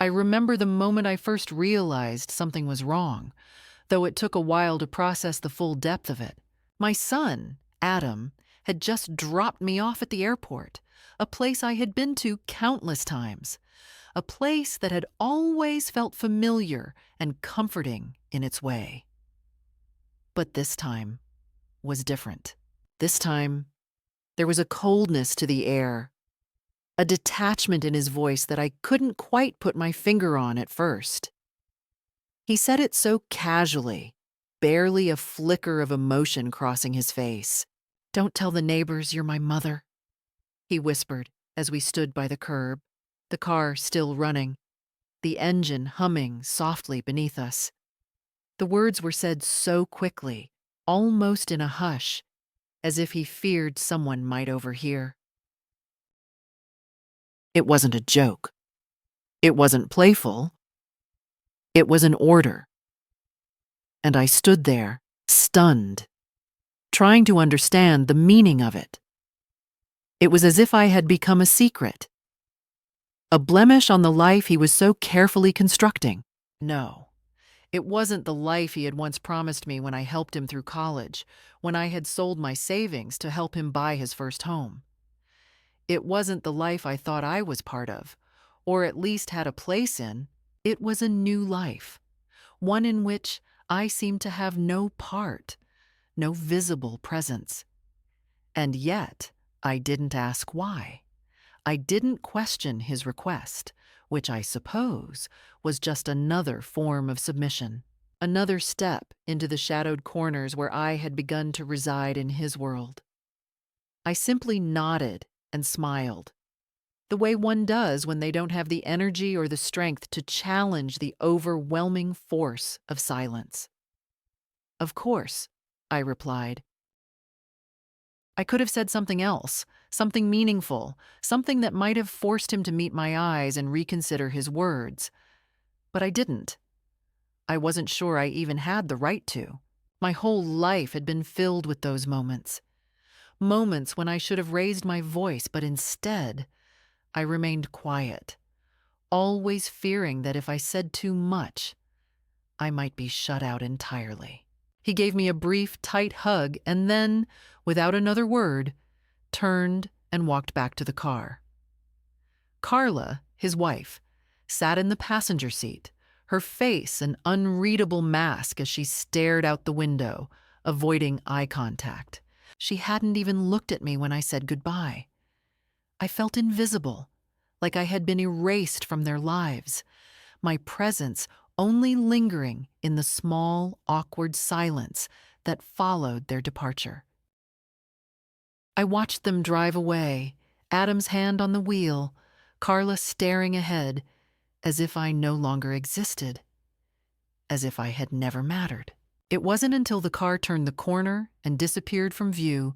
I remember the moment I first realized something was wrong, though it took a while to process the full depth of it. My son, Adam, had just dropped me off at the airport, a place I had been to countless times, a place that had always felt familiar and comforting in its way. But this time was different. This time, there was a coldness to the air, a detachment in his voice that I couldn't quite put my finger on at first. He said it so casually, barely a flicker of emotion crossing his face. "Don't tell the neighbors you're my mother," he whispered as we stood by the curb, the car still running, the engine humming softly beneath us. The words were said so quickly, almost in a hush, as if he feared someone might overhear. It wasn't a joke. It wasn't playful. It was an order. And I stood there, stunned, trying to understand the meaning of it. It was as if I had become a secret, a blemish on the life he was so carefully constructing. No, it wasn't the life he had once promised me when I helped him through college, when I had sold my savings to help him buy his first home. It wasn't the life I thought I was part of, or at least had a place in. It was a new life, one in which I seemed to have no part, no visible presence. And yet, I didn't ask why. I didn't question his request, which I suppose was just another form of submission, another step into the shadowed corners where I had begun to reside in his world. I simply nodded and smiled, the way one does when they don't have the energy or the strength to challenge the overwhelming force of silence. "Of course," I replied. I could have said something else, something meaningful, something that might have forced him to meet my eyes and reconsider his words. But I didn't. I wasn't sure I even had the right to. My whole life had been filled with those moments. Moments when I should have raised my voice, but instead, I remained quiet, always fearing that if I said too much, I might be shut out entirely. He gave me a brief, tight hug and then, without another word, turned and walked back to the car. Carla, his wife, sat in the passenger seat, her face an unreadable mask as she stared out the window, avoiding eye contact. She hadn't even looked at me when I said goodbye. I felt invisible, like I had been erased from their lives, my presence only lingering in the small, awkward silence that followed their departure. I watched them drive away, Adam's hand on the wheel, Carla staring ahead, as if I no longer existed, as if I had never mattered. It wasn't until the car turned the corner and disappeared from view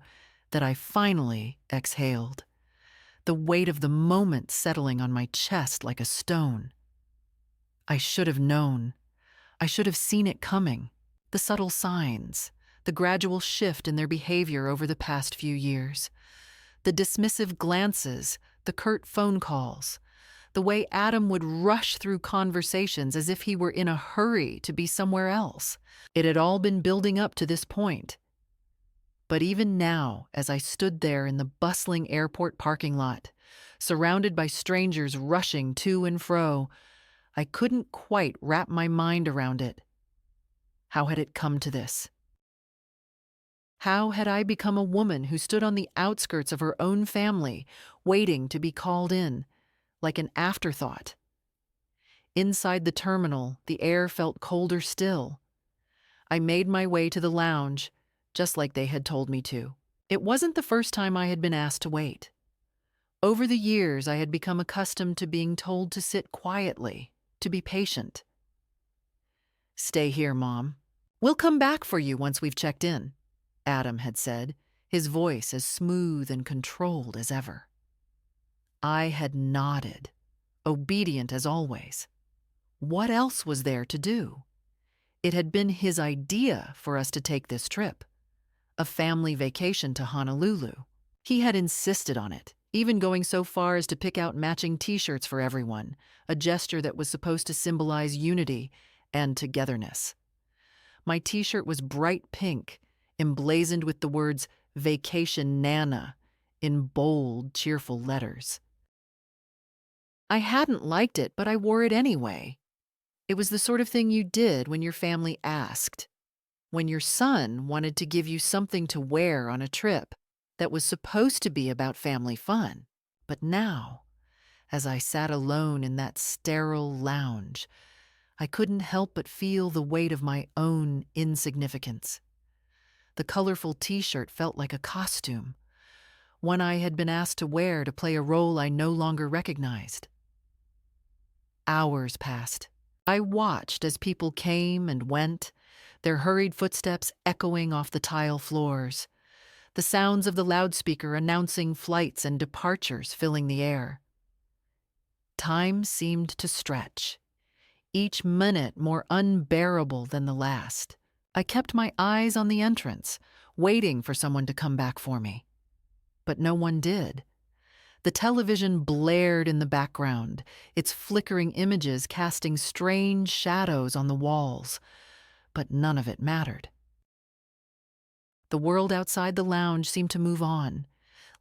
that I finally exhaled, the weight of the moment settling on my chest like a stone. I should have known. I should have seen it coming. The subtle signs, the gradual shift in their behavior over the past few years, the dismissive glances, the curt phone calls, the way Adam would rush through conversations as if he were in a hurry to be somewhere else. It had all been building up to this point. But even now, as I stood there in the bustling airport parking lot, surrounded by strangers rushing to and fro, I couldn't quite wrap my mind around it. How had it come to this? How had I become a woman who stood on the outskirts of her own family, waiting to be called in, like an afterthought? Inside the terminal, the air felt colder still. I made my way to the lounge, just like they had told me to. It wasn't the first time I had been asked to wait. Over the years, I had become accustomed to being told to sit quietly, to be patient. "Stay here, Mom. We'll come back for you once we've checked in," Adam had said, his voice as smooth and controlled as ever. I had nodded, obedient as always. What else was there to do? It had been his idea for us to take this trip, a family vacation to Honolulu. He had insisted on it, even going so far as to pick out matching t-shirts for everyone, a gesture that was supposed to symbolize unity and togetherness. My t-shirt was bright pink, emblazoned with the words Vacation Nana in bold, cheerful letters. I hadn't liked it, but I wore it anyway. It was the sort of thing you did when your family asked, when your son wanted to give you something to wear on a trip that was supposed to be about family fun. But now, as I sat alone in that sterile lounge, I couldn't help but feel the weight of my own insignificance. The colorful t-shirt felt like a costume, one I had been asked to wear to play a role I no longer recognized. Hours passed. I watched as people came and went, their hurried footsteps echoing off the tile floors, the sounds of the loudspeaker announcing flights and departures filling the air. Time seemed to stretch, each minute more unbearable than the last. I kept my eyes on the entrance, waiting for someone to come back for me. But no one did. The television blared in the background, its flickering images casting strange shadows on the walls, but none of it mattered. The world outside the lounge seemed to move on,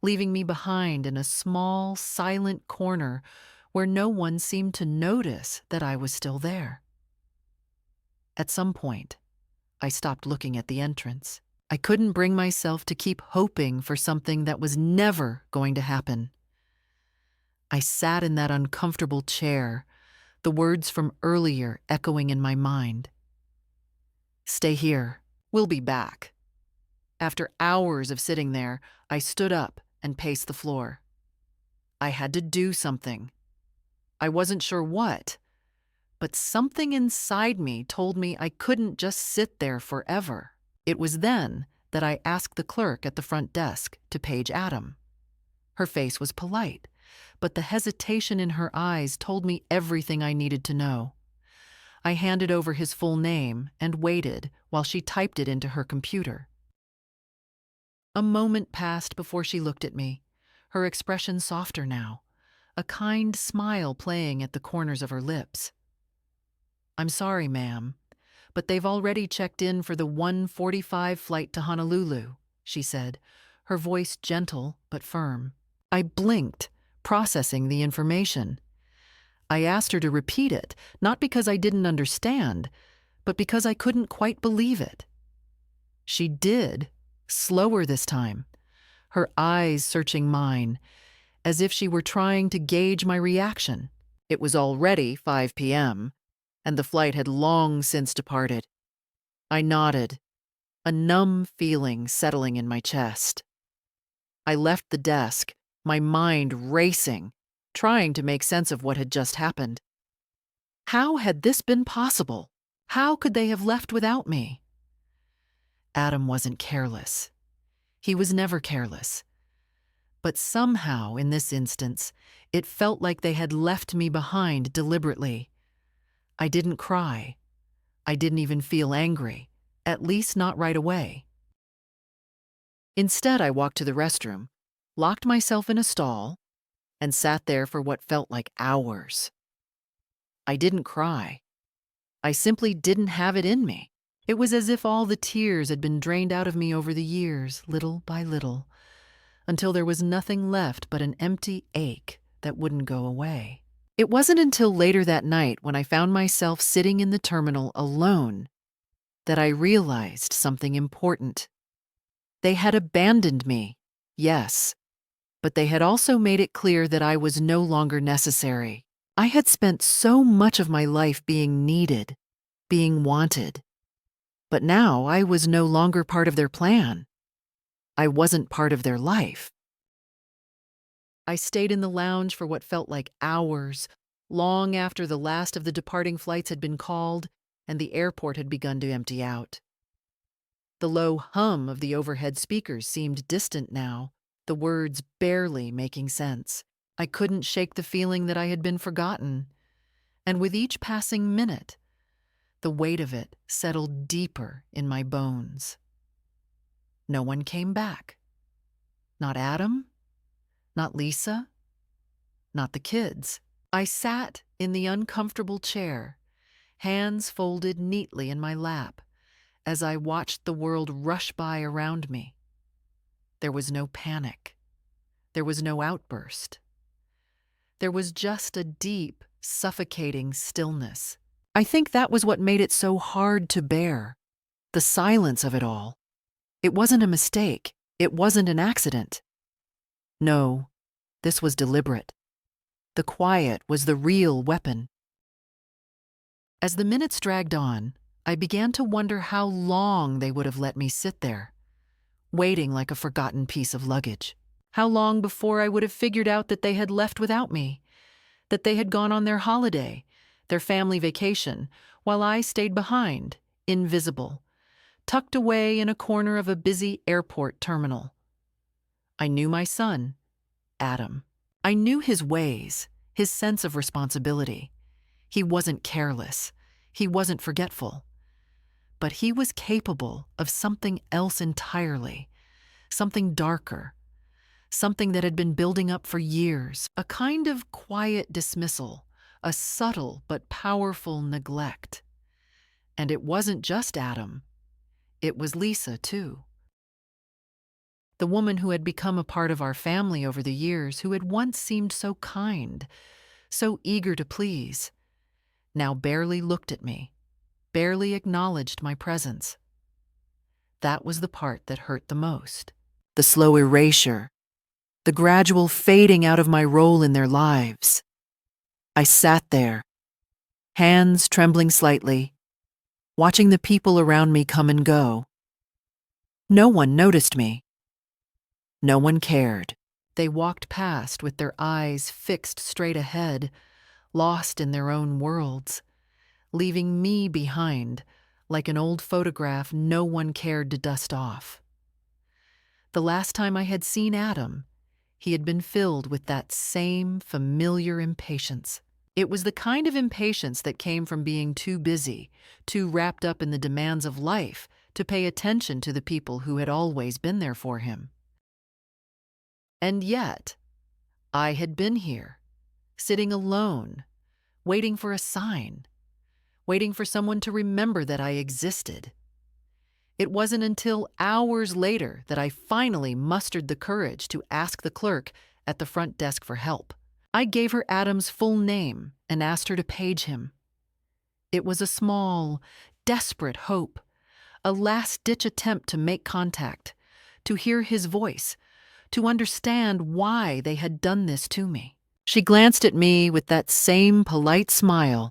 leaving me behind in a small, silent corner where no one seemed to notice that I was still there. At some point, I stopped looking at the entrance. I couldn't bring myself to keep hoping for something that was never going to happen. I sat in that uncomfortable chair, the words from earlier echoing in my mind. "Stay here. We'll be back." After hours of sitting there, I stood up and paced the floor. I had to do something. I wasn't sure what, but something inside me told me I couldn't just sit there forever. It was then that I asked the clerk at the front desk to page Adam. Her face was polite, but the hesitation in her eyes told me everything I needed to know. I handed over his full name and waited while she typed it into her computer. A moment passed before she looked at me, her expression softer now, a kind smile playing at the corners of her lips. "I'm sorry, ma'am, but they've already checked in for the 1:45 flight to Honolulu," she said, her voice gentle but firm. I blinked, processing the information. I asked her to repeat it, not because I didn't understand, but because I couldn't quite believe it. She did, slower this time, her eyes searching mine, as if she were trying to gauge my reaction. It was already 5 p.m., and the flight had long since departed. I nodded, a numb feeling settling in my chest. I left the desk, my mind racing, trying to make sense of what had just happened. How had this been possible? How could they have left without me? Adam wasn't careless. He was never careless. But somehow, in this instance, it felt like they had left me behind deliberately. I didn't cry. I didn't even feel angry, at least not right away. Instead, I walked to the restroom, locked myself in a stall, and sat there for what felt like hours. I didn't cry. I simply didn't have it in me. It was as if all the tears had been drained out of me over the years, little by little, until there was nothing left but an empty ache that wouldn't go away. It wasn't until later that night, when I found myself sitting in the terminal alone, that I realized something important. They had abandoned me, yes, but they had also made it clear that I was no longer necessary. I had spent so much of my life being needed, being wanted. But now I was no longer part of their plan. I wasn't part of their life. I stayed in the lounge for what felt like hours, long after the last of the departing flights had been called and the airport had begun to empty out. The low hum of the overhead speakers seemed distant now, the words barely making sense. I couldn't shake the feeling that I had been forgotten, and with each passing minute, the weight of it settled deeper in my bones. No one came back. Not Adam, Not Lisa, not the kids. I sat in the uncomfortable chair, hands folded neatly in my lap, as I watched the world rush by around me. There was no panic. There was no outburst. There was just a deep, suffocating stillness. I think that was what made it so hard to bear, the silence of it all. It wasn't a mistake. It wasn't an accident. No, this was deliberate. The quiet was the real weapon. As the minutes dragged on, I began to wonder how long they would have let me sit there, waiting like a forgotten piece of luggage. How long before I would have figured out that they had left without me, that they had gone on their holiday, their family vacation, while I stayed behind, invisible, tucked away in a corner of a busy airport terminal. I knew my son, Adam. I knew his ways, his sense of responsibility. He wasn't careless. He wasn't forgetful. But he was capable of something else entirely, something darker, something that had been building up for years, a kind of quiet dismissal, a subtle but powerful neglect. And it wasn't just Adam. It was Lisa, too. The woman who had become a part of our family over the years, who had once seemed so kind, so eager to please, now barely looked at me, barely acknowledged my presence. That was the part that hurt the most. The slow erasure, the gradual fading out of my role in their lives. I sat there, hands trembling slightly, watching the people around me come and go. No one noticed me. No one cared. They walked past with their eyes fixed straight ahead, lost in their own worlds, leaving me behind like an old photograph no one cared to dust off. The last time I had seen Adam, he had been filled with that same familiar impatience. It was the kind of impatience that came from being too busy, too wrapped up in the demands of life to pay attention to the people who had always been there for him. And yet, I had been here, sitting alone, waiting for a sign, waiting for someone to remember that I existed. It wasn't until hours later that I finally mustered the courage to ask the clerk at the front desk for help. I gave her Adam's full name and asked her to page him. It was a small, desperate hope, a last-ditch attempt to make contact, to hear his voice, to understand why they had done this to me. She glanced at me with that same polite smile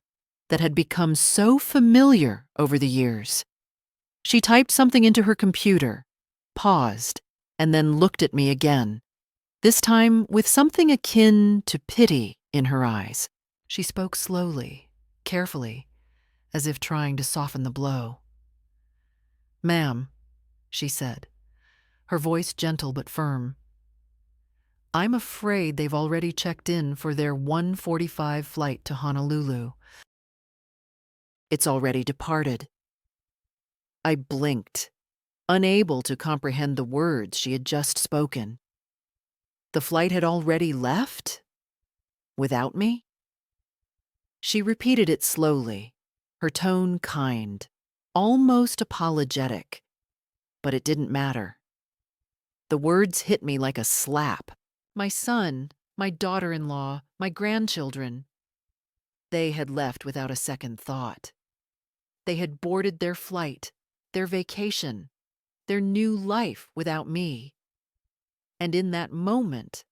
that had become so familiar over the years. She typed something into her computer, paused, and then looked at me again, this time with something akin to pity in her eyes. She spoke slowly, carefully, as if trying to soften the blow. "Ma'am," she said, her voice gentle but firm, "I'm afraid they've already checked in for their 1:45 flight to Honolulu. It's already departed." I blinked, unable to comprehend the words she had just spoken. The flight had already left? Without me? She repeated it slowly, her tone kind, almost apologetic, but it didn't matter. The words hit me like a slap. My son, my daughter-in-law, my grandchildren. They had left without a second thought. They had boarded their flight, their vacation, their new life without me. And in that moment,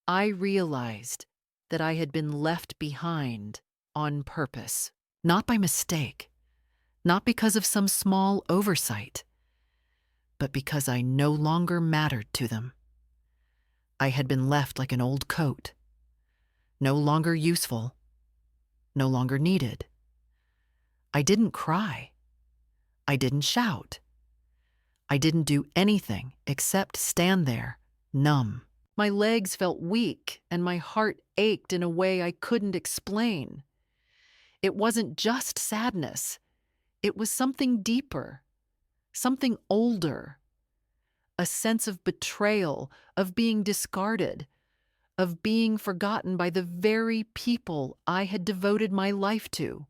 I realized that I had been left behind on purpose, not by mistake, not because of some small oversight, but because I no longer mattered to them. I had been left like an old coat, no longer useful, no longer needed. I didn't cry. I didn't shout. I didn't do anything except stand there, numb. My legs felt weak and my heart ached in a way I couldn't explain. It wasn't just sadness. It was something deeper, something older, a sense of betrayal, of being discarded, of being forgotten by the very people I had devoted my life to.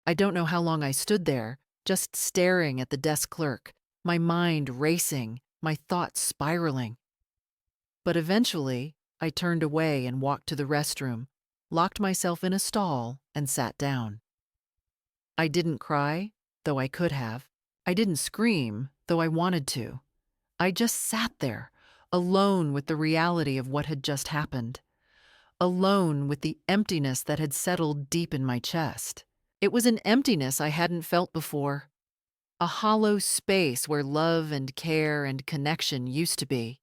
I don't know how long I stood there, just staring at the desk clerk, my mind racing, my thoughts spiraling. But eventually, I turned away and walked to the restroom, locked myself in a stall, and sat down. I didn't cry, though I could have. I didn't scream, though I wanted to. I just sat there, alone with the reality of what had just happened, alone with the emptiness that had settled deep in my chest. It was an emptiness I hadn't felt before, a hollow space where love and care and connection used to be.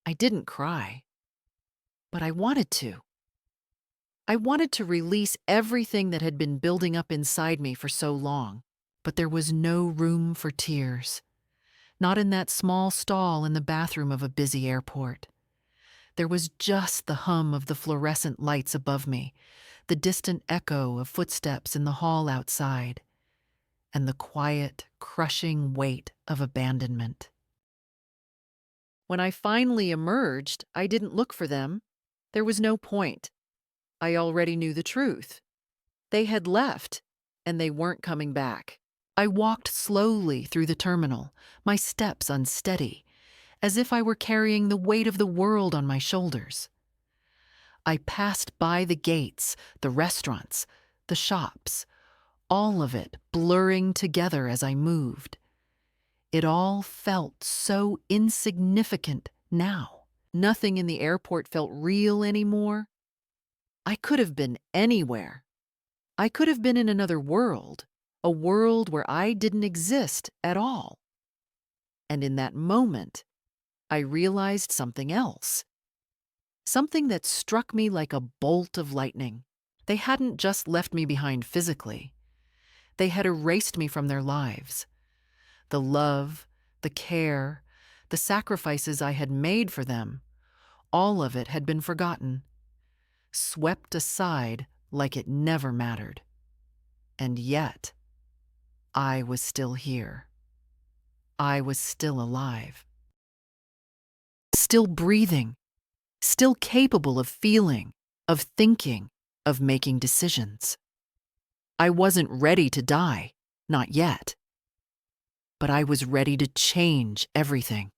I didn't cry, but I wanted to. I wanted to release everything that had been building up inside me for so long, but there was no room for tears. Not in that small stall in the bathroom of a busy airport. There was just the hum of the fluorescent lights above me, the distant echo of footsteps in the hall outside, and the quiet, crushing weight of abandonment. When I finally emerged, I didn't look for them. There was no point. I already knew the truth. They had left, and they weren't coming back. I walked slowly through the terminal, my steps unsteady, as if I were carrying the weight of the world on my shoulders. I passed by the gates, the restaurants, the shops, all of it blurring together as I moved. It all felt so insignificant now. Nothing in the airport felt real anymore. I could have been anywhere. I could have been in another world, a world where I didn't exist at all. And in that moment, I realized something else. Something that struck me like a bolt of lightning. They hadn't just left me behind physically. They had erased me from their lives. The love, the care, the sacrifices I had made for them, all of it had been forgotten, swept aside like it never mattered. And yet, I was still here. I was still alive. Still breathing. Still capable of feeling, of thinking, of making decisions. I wasn't ready to die, not yet. But I was ready to change everything.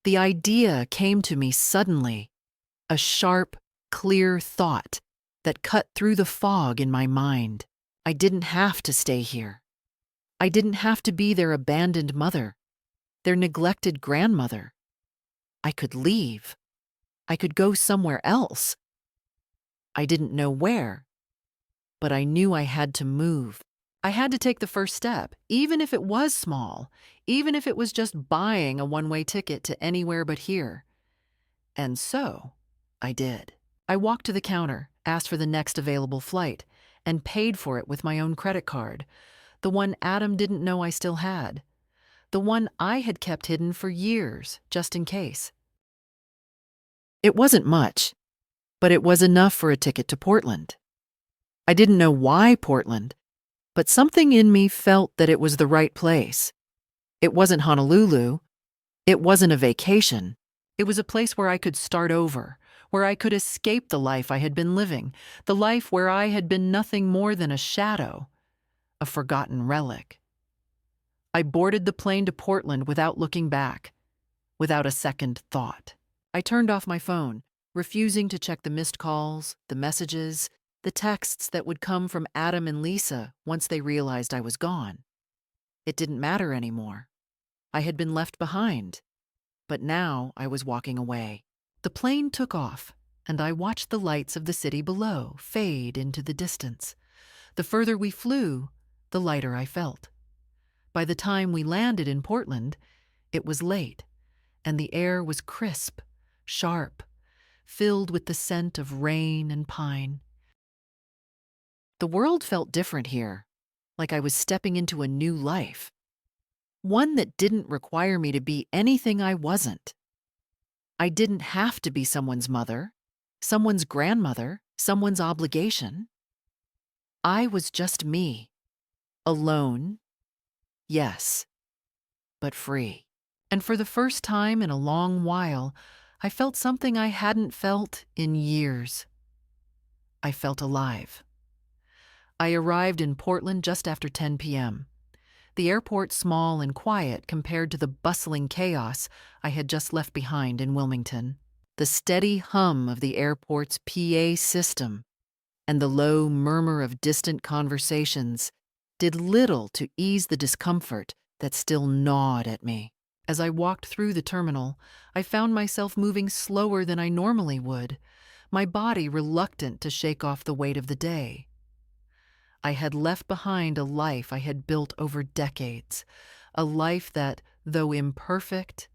The idea came to me suddenly, a sharp, clear thought that cut through the fog in my mind. I didn't have to stay here. I didn't have to be their abandoned mother, their neglected grandmother. I could leave. I could go somewhere else. I didn't know where, but I knew I had to move. I had to take the first step, even if it was small, even if it was just buying a one-way ticket to anywhere but here. And so, I did. I walked to the counter, asked for the next available flight, and paid for it with my own credit card, the one Adam didn't know I still had, the one I had kept hidden for years, just in case. It wasn't much, but it was enough for a ticket to Portland. I didn't know why Portland, but something in me felt that it was the right place. It wasn't Honolulu. It wasn't a vacation. It was a place where I could start over, where I could escape the life I had been living, the life where I had been nothing more than a shadow, a forgotten relic. I boarded the plane to Portland without looking back, without a second thought. I turned off my phone, refusing to check the missed calls, the messages, the texts that would come from Adam and Lisa once they realized I was gone. It didn't matter anymore. I had been left behind, but now I was walking away. The plane took off, and I watched the lights of the city below fade into the distance. The further we flew, the lighter I felt. By the time we landed in Portland, it was late, and the air was crisp, sharp, filled with the scent of rain and pine. The world felt different here, like I was stepping into a new life. One that didn't require me to be anything I wasn't. I didn't have to be someone's mother, someone's grandmother, someone's obligation. I was just me. Alone, yes, but free. And for the first time in a long while, I felt something I hadn't felt in years. I felt alive. I arrived in Portland just after 10 p.m. The airport small and quiet compared to the bustling chaos I had just left behind in Wilmington. The steady hum of the airport's PA system and the low murmur of distant conversations did little to ease the discomfort that still gnawed at me. As I walked through the terminal, I found myself moving slower than I normally would, my body reluctant to shake off the weight of the day. I had left behind a life I had built over decades, a life that, though imperfect,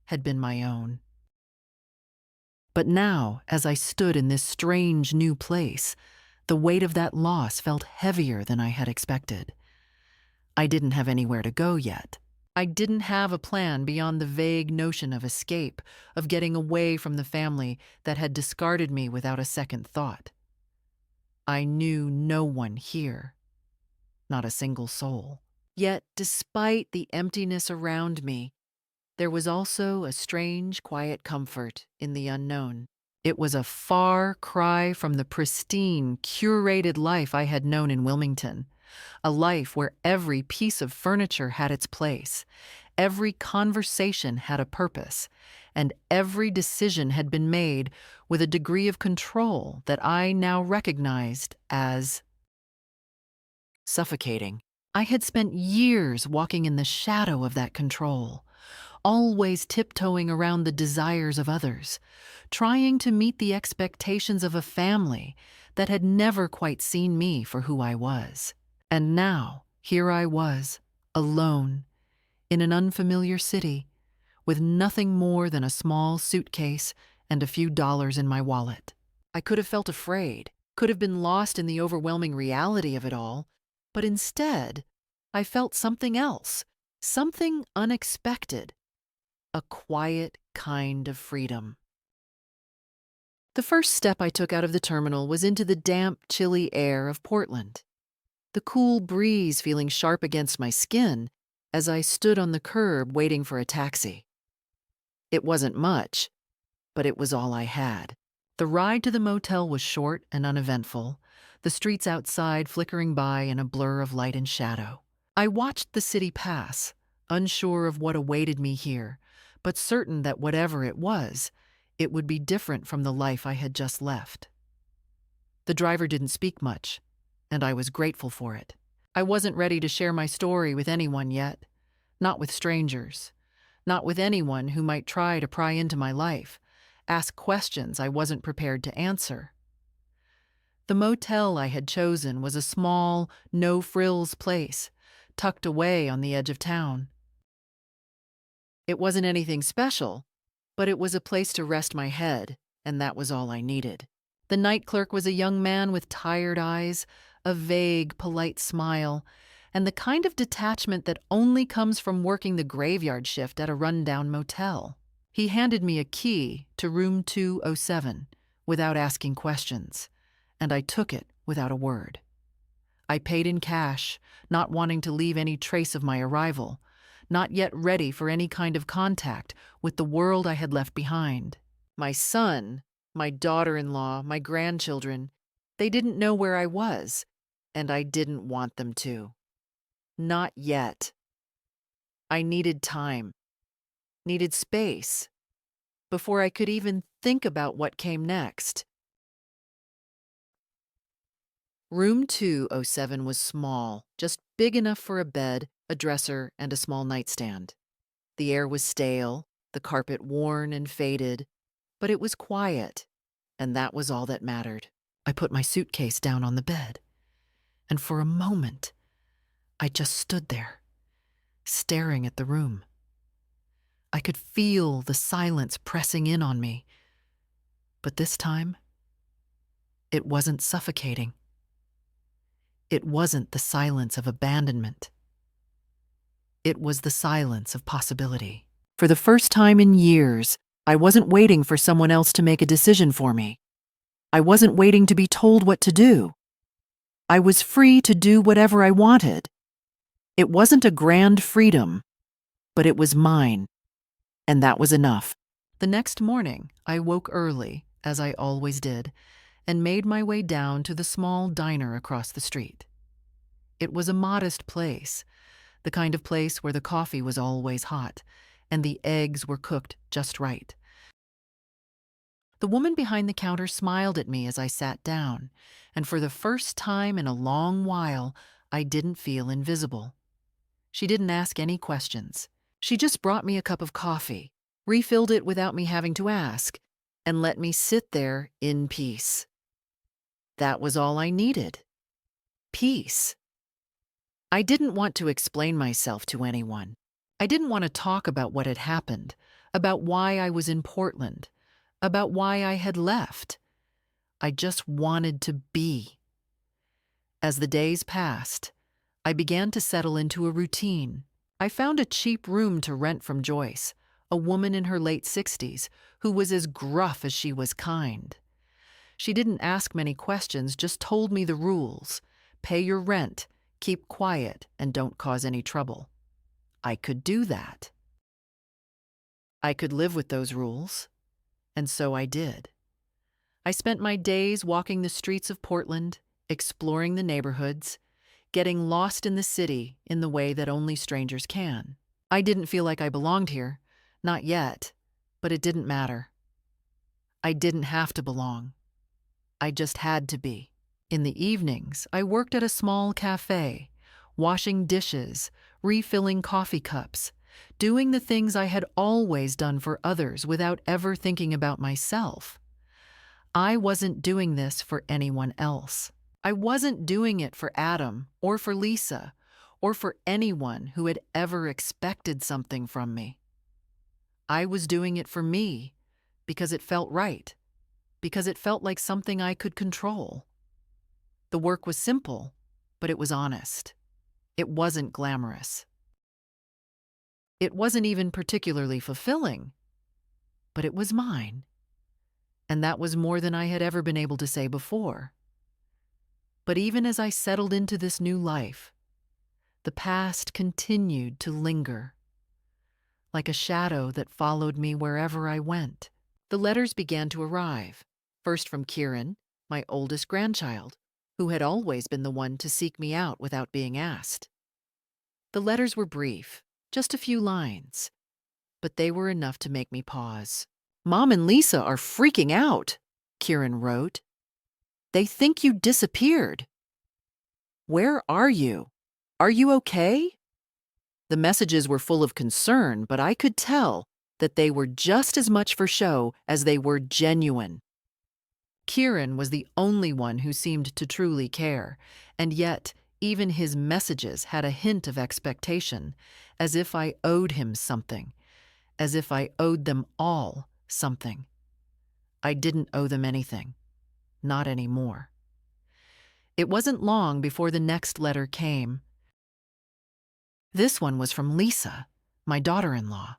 had been my own. But now, as I stood in this strange new place, the weight of that loss felt heavier than I had expected. I didn't have anywhere to go yet. I didn't have a plan beyond the vague notion of escape, of getting away from the family that had discarded me without a second thought. I knew no one here, not a single soul. Yet, despite the emptiness around me, there was also a strange, quiet comfort in the unknown. It was a far cry from the pristine, curated life I had known in Wilmington, a life where every piece of furniture had its place, every conversation had a purpose, and every decision had been made with a degree of control that I now recognized as suffocating. I had spent years walking in the shadow of that control, always tiptoeing around the desires of others, trying to meet the expectations of a family that had never quite seen me for who I was. And now, here I was, alone, in an unfamiliar city, with nothing more than a small suitcase and a few dollars in my wallet. I could have felt afraid, could have been lost in the overwhelming reality of it all, but instead, I felt something else, something unexpected, a quiet kind of freedom. The first step I took out of the terminal was into the damp, chilly air of Portland, the cool breeze feeling sharp against my skin as I stood on the curb waiting for a taxi. It wasn't much, but it was all I had. The ride to the motel was short and uneventful, the streets outside flickering by in a blur of light and shadow. I watched the city pass, unsure of what awaited me here, but certain that whatever it was, it would be different from the life I had just left. The driver didn't speak much, and I was grateful for it. I wasn't ready to share my story with anyone yet, not with strangers, not with anyone who might try to pry into my life, ask questions I wasn't prepared to answer. The motel I had chosen was a small, no-frills place, tucked away on the edge of town. It wasn't anything special, but it was a place to rest my head, and that was all I needed. The night clerk was a young man with tired eyes, a vague, polite smile, and the kind of detachment that only comes from working the graveyard shift at a rundown motel. He handed me a key to room 207 without asking questions, and I took it without a word. I paid in cash, not wanting to leave any trace of my arrival, not yet ready for any kind of contact with the world I had left behind. My son, my daughter-in-law, my grandchildren, they didn't know where I was, and I didn't want them to. Not yet. I needed time, needed space, before I could even think about what came next. Room 207 was small, just big enough for a bed, a dresser, and a small nightstand. The air was stale, the carpet worn and faded, but it was quiet, and that was all that mattered. I put my suitcase down on the bed, and for a moment, I just stood there, staring at the room. I could feel the silence pressing in on me, but this time, it wasn't suffocating. It wasn't the silence of abandonment. It was the silence of possibility. For the first time in years, I wasn't waiting for someone else to make a decision for me. I wasn't waiting to be told what to do. I was free to do whatever I wanted. It wasn't a grand freedom, but it was mine. And that was enough. The next morning, I woke early, as I always did, and made my way down to the small diner across the street. It was a modest place, the kind of place where the coffee was always hot, and the eggs were cooked just right. The woman behind the counter smiled at me as I sat down, and for the first time in a long while, I didn't feel invisible. She didn't ask any questions. She just brought me a cup of coffee, refilled it without me having to ask, and let me sit there in peace. That was all I needed. Peace. I didn't want to explain myself to anyone. I didn't want to talk about what had happened, about why I was in Portland, about why I had left. I just wanted to be. As the days passed, I began to settle into a routine. I found a cheap room to rent from Joyce, a woman in her late 60s who was as gruff as she was kind. She didn't ask many questions, just told me the rules. Pay your rent, keep quiet, and don't cause any trouble. I could do that. I could live with those rules, and so I did. I spent my days walking the streets of Portland, exploring the neighborhoods, getting lost in the city in the way that only strangers can. I didn't feel like I belonged here, not yet, but it didn't matter. I didn't have to belong. I just had to be. In the evenings, I worked at a small cafe, washing dishes, refilling coffee cups, doing the things I had always done for others without ever thinking about myself. I wasn't doing this for anyone else. I wasn't doing it for Adam or for Lisa or for anyone who had ever expected something from me. I was doing it for me because it felt right, because it felt like something I could control. The work was simple, but it was honest. It wasn't glamorous. It wasn't even particularly fulfilling, but it was mine. And that was more than I had ever been able to say before. But even as I settled into this new life, the past continued to linger, like a shadow that followed me wherever I went. The letters began to arrive, first from Kieran, my oldest grandchild, who had always been the one to seek me out without being asked. The letters were brief, just a few lines, but they were enough to make me pause. "Mom and Lisa are freaking out," Kieran wrote. "They think you disappeared. Where are you? Are you okay?" The messages were full of concern, but I could tell that they were just as much for show as they were genuine. Kieran was the only one who seemed to truly care, and yet even his messages had a hint of expectation, as if I owed him something, as if I owed them all something. I didn't owe them anything, not anymore. It wasn't long before the next letter came. This one was from Lisa, my daughter-in-law.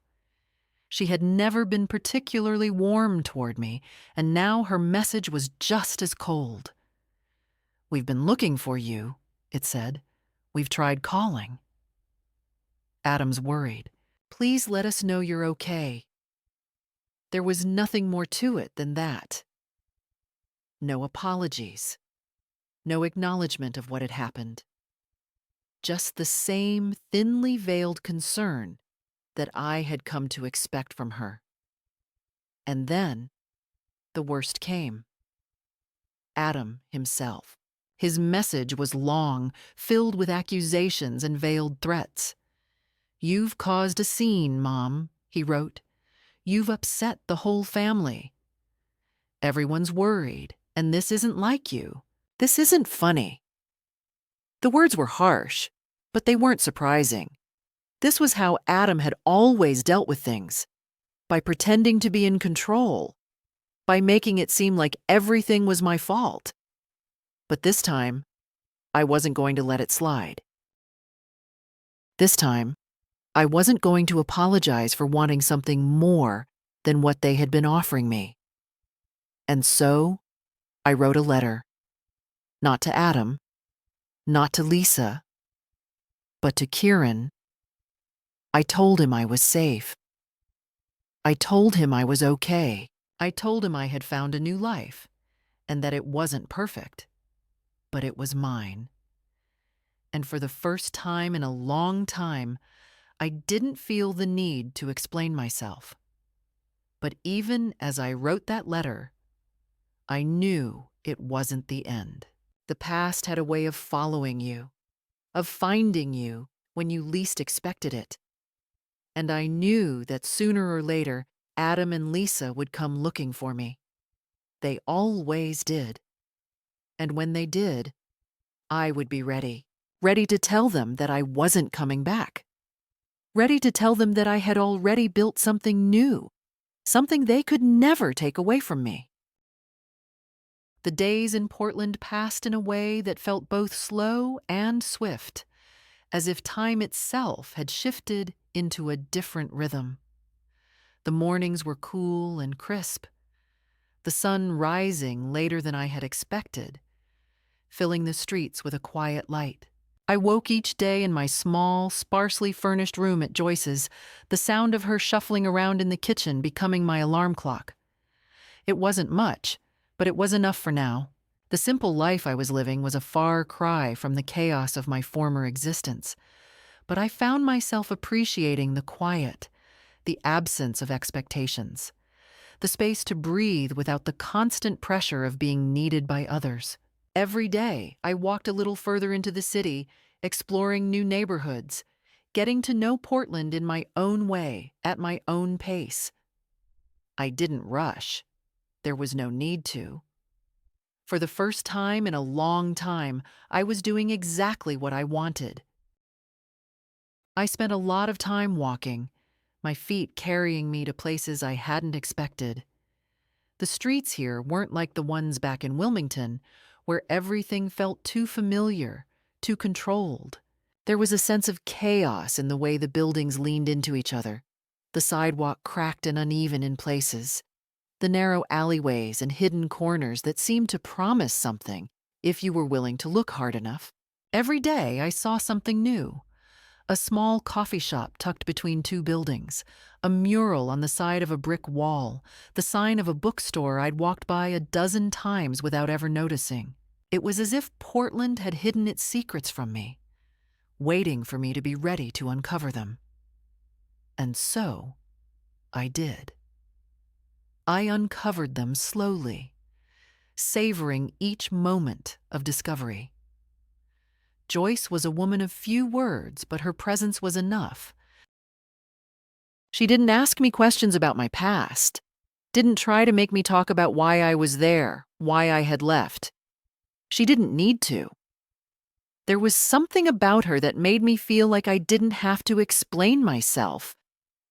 She had never been particularly warm toward me, and now her message was just as cold. "We've been looking for you," it said. "We've tried calling." Adam's worried. "Please let us know you're okay." There was nothing more to it than that. No apologies. No acknowledgement of what had happened. Just the same thinly veiled concern that I had come to expect from her. And then the worst came. Adam himself. His message was long, filled with accusations and veiled threats. "You've caused a scene, Mom," he wrote. "You've upset the whole family. Everyone's worried, and this isn't like you. This isn't funny." The words were harsh, but they weren't surprising. This was how Adam had always dealt with things, by pretending to be in control, by making it seem like everything was my fault. But this time, I wasn't going to let it slide. This time, I wasn't going to apologize for wanting something more than what they had been offering me. And so, I wrote a letter. Not to Adam, not to Lisa, but to Kieran. I told him I was safe. I told him I was okay. I told him I had found a new life and that it wasn't perfect, but it was mine. And for the first time in a long time, I didn't feel the need to explain myself. But even as I wrote that letter, I knew it wasn't the end. The past had a way of following you, of finding you when you least expected it. And I knew that sooner or later, Adam and Lisa would come looking for me. They always did. And when they did, I would be ready. Ready to tell them that I wasn't coming back. Ready to tell them that I had already built something new, something they could never take away from me. The days in Portland passed in a way that felt both slow and swift, as if time itself had shifted into a different rhythm. The mornings were cool and crisp, the sun rising later than I had expected, filling the streets with a quiet light. I woke each day in my small, sparsely furnished room at Joyce's, the sound of her shuffling around in the kitchen becoming my alarm clock. It wasn't much, but it was enough for now. The simple life I was living was a far cry from the chaos of my former existence, but I found myself appreciating the quiet, the absence of expectations, the space to breathe without the constant pressure of being needed by others. Every day, I walked a little further into the city, exploring new neighborhoods, getting to know Portland in my own way, at my own pace. I didn't rush. There was no need to. For the first time in a long time, I was doing exactly what I wanted. I spent a lot of time walking, my feet carrying me to places I hadn't expected. The streets here weren't like the ones back in Wilmington, where everything felt too familiar, too controlled. There was a sense of chaos in the way the buildings leaned into each other. The sidewalk cracked and uneven in places. The narrow alleyways and hidden corners that seemed to promise something if you were willing to look hard enough. Every day I saw something new. A small coffee shop tucked between two buildings, a mural on the side of a brick wall, the sign of a bookstore I'd walked by a dozen times without ever noticing. It was as if Portland had hidden its secrets from me, waiting for me to be ready to uncover them. And so, I did. I uncovered them slowly, savoring each moment of discovery. Joyce was a woman of few words, but her presence was enough. She didn't ask me questions about my past, didn't try to make me talk about why I was there, why I had left. She didn't need to. There was something about her that made me feel like I didn't have to explain myself,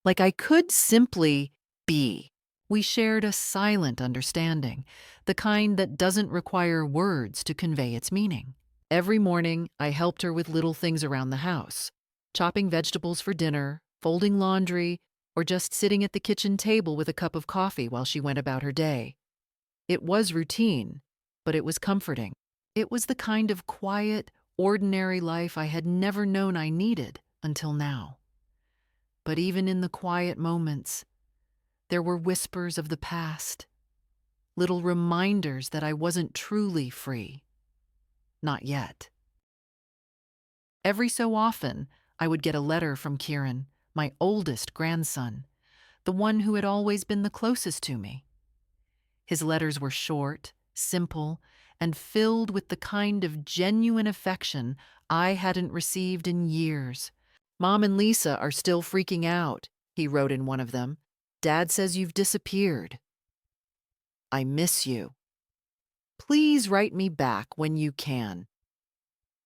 like I could simply be. We shared a silent understanding, the kind that doesn't require words to convey its meaning. Every morning, I helped her with little things around the house, chopping vegetables for dinner, folding laundry, or just sitting at the kitchen table with a cup of coffee while she went about her day. It was routine, but it was comforting. It was the kind of quiet, ordinary life I had never known I needed until now. But even in the quiet moments, there were whispers of the past, little reminders that I wasn't truly free. Not yet. Every so often, I would get a letter from Kieran, my oldest grandson, the one who had always been the closest to me. His letters were short, simple, and filled with the kind of genuine affection I hadn't received in years. "Mom and Lisa are still freaking out," he wrote in one of them. "Dad says you've disappeared. I miss you. Please write me back when you can."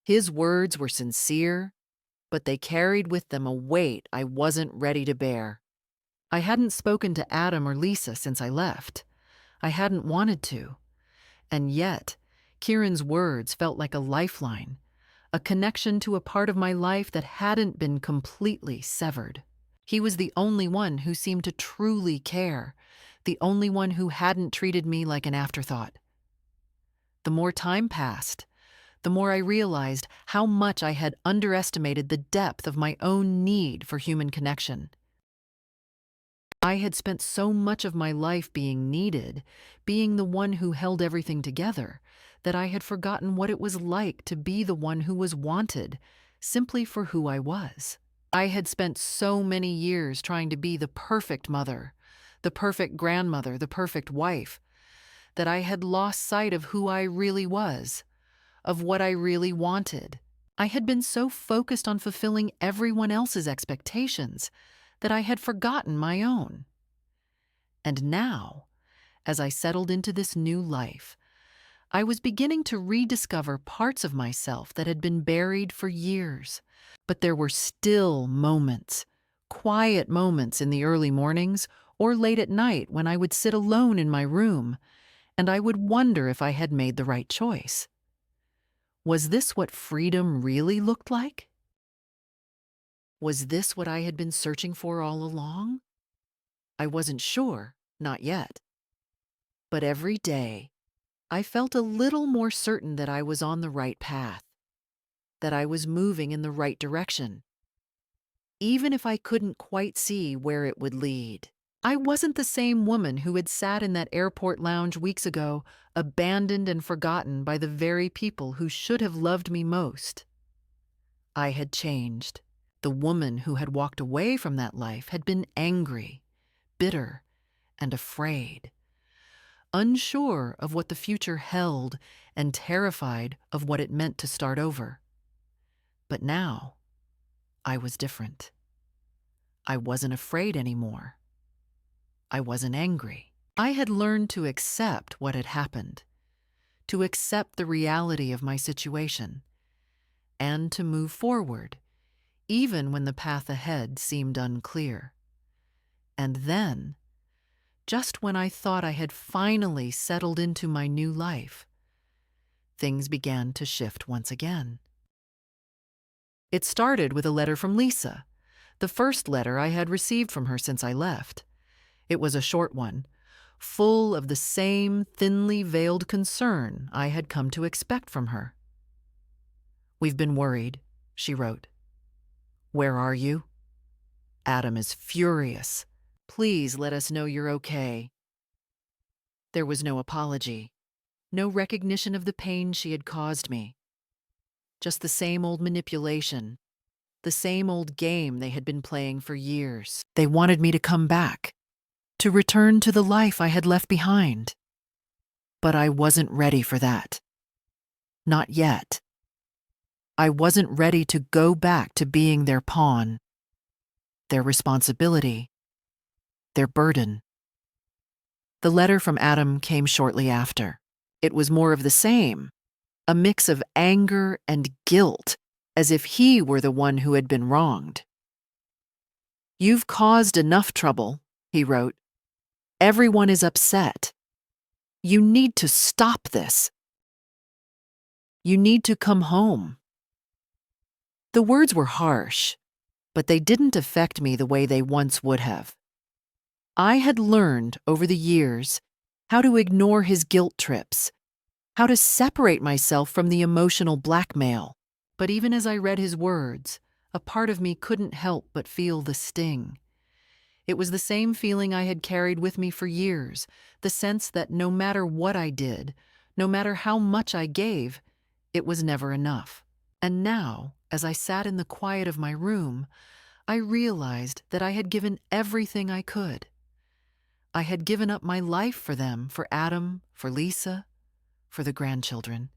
His words were sincere, but they carried with them a weight I wasn't ready to bear. I hadn't spoken to Adam or Lisa since I left. I hadn't wanted to. And yet, Kieran's words felt like a lifeline, a connection to a part of my life that hadn't been completely severed. He was the only one who seemed to truly care, the only one who hadn't treated me like an afterthought. The more time passed, the more I realized how much I had underestimated the depth of my own need for human connection. I had spent so much of my life being needed, being the one who held everything together, that I had forgotten what it was like to be the one who was wanted, simply for who I was. I had spent so many years trying to be the perfect mother, the perfect grandmother, the perfect wife, that I had lost sight of who I really was, of what I really wanted. I had been so focused on fulfilling everyone else's expectations that I had forgotten my own. And now, as I settled into this new life, I was beginning to rediscover parts of myself that had been buried for years. But there were still moments, quiet moments in the early mornings or late at night when I would sit alone in my room, and I would wonder if I had made the right choice. Was this what freedom really looked like? Was this what I had been searching for all along? I wasn't sure, not yet. But every day, I felt a little more certain that I was on the right path, that I was moving in the right direction, even if I couldn't quite see where it would lead. I wasn't the same woman who had sat in that airport lounge weeks ago, abandoned and forgotten by the very people who should have loved me most. I had changed. The woman who had walked away from that life had been angry, bitter, and afraid, unsure of what the future held and terrified of what it meant to start over. But now, I was different. I wasn't afraid anymore. I wasn't angry. I had learned to accept what had happened, to accept the reality of my situation, and to move forward, even when the path ahead seemed unclear. And then, just when I thought I had finally settled into my new life, things began to shift once again. It started with a letter from Lisa, the first letter I had received from her since I left. It was a short one, full of the same thinly veiled concern I had come to expect from her. "We've been worried," she wrote. "Where are you? Adam is furious. Please let us know you're okay." There was no apology, no recognition of the pain she had caused me. Just the same old manipulation, the same old game they had been playing for years. They wanted me to come back, to return to the life I had left behind. But I wasn't ready for that. Not yet. I wasn't ready to go back to being their pawn, their responsibility, their burden. The letter from Adam came shortly after. It was more of the same, a mix of anger and guilt, as if he were the one who had been wronged. "You've caused enough trouble," he wrote. "Everyone is upset. You need to stop this. You need to come home." The words were harsh, but they didn't affect me the way they once would have. I had learned over the years how to ignore his guilt trips, how to separate myself from the emotional blackmail. But even as I read his words, a part of me couldn't help but feel the sting. It was the same feeling I had carried with me for years, the sense that no matter what I did, no matter how much I gave, it was never enough. And now, as I sat in the quiet of my room, I realized that I had given everything I could. I had given up my life for them, for Adam, for Lisa, for the grandchildren.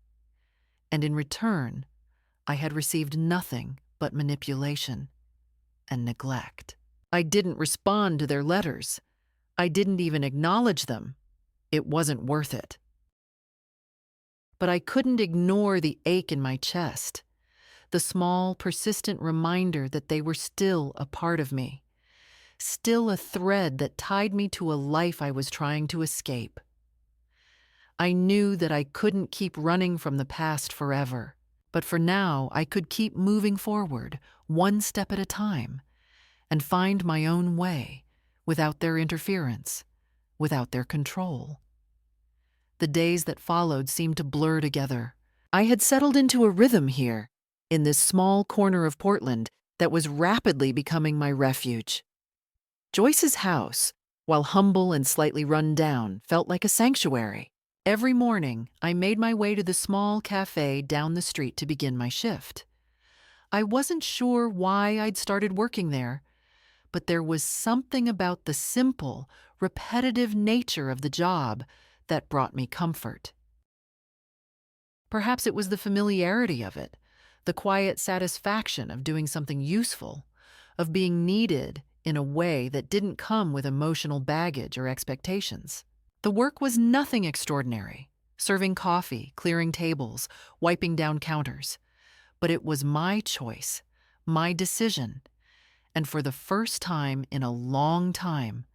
And in return, I had received nothing but manipulation and neglect. I didn't respond to their letters. I didn't even acknowledge them. It wasn't worth it. But I couldn't ignore the ache in my chest, the small, persistent reminder that they were still a part of me, still a thread that tied me to a life I was trying to escape. I knew that I couldn't keep running from the past forever, but for now I could keep moving forward, one step at a time, and find my own way, without their interference, without their control. The days that followed seemed to blur together. I had settled into a rhythm here, in this small corner of Portland that was rapidly becoming my refuge. Joyce's house, while humble and slightly run down, felt like a sanctuary. Every morning, I made my way to the small cafe down the street to begin my shift. I wasn't sure why I'd started working there, but there was something about the simple, repetitive nature of the job that brought me comfort. Perhaps it was the familiarity of it, the quiet satisfaction of doing something useful, of being needed in a way that didn't come with emotional baggage or expectations. The work was nothing extraordinary, serving coffee, clearing tables, wiping down counters. But it was my choice, my decision, and for the first time in a long time,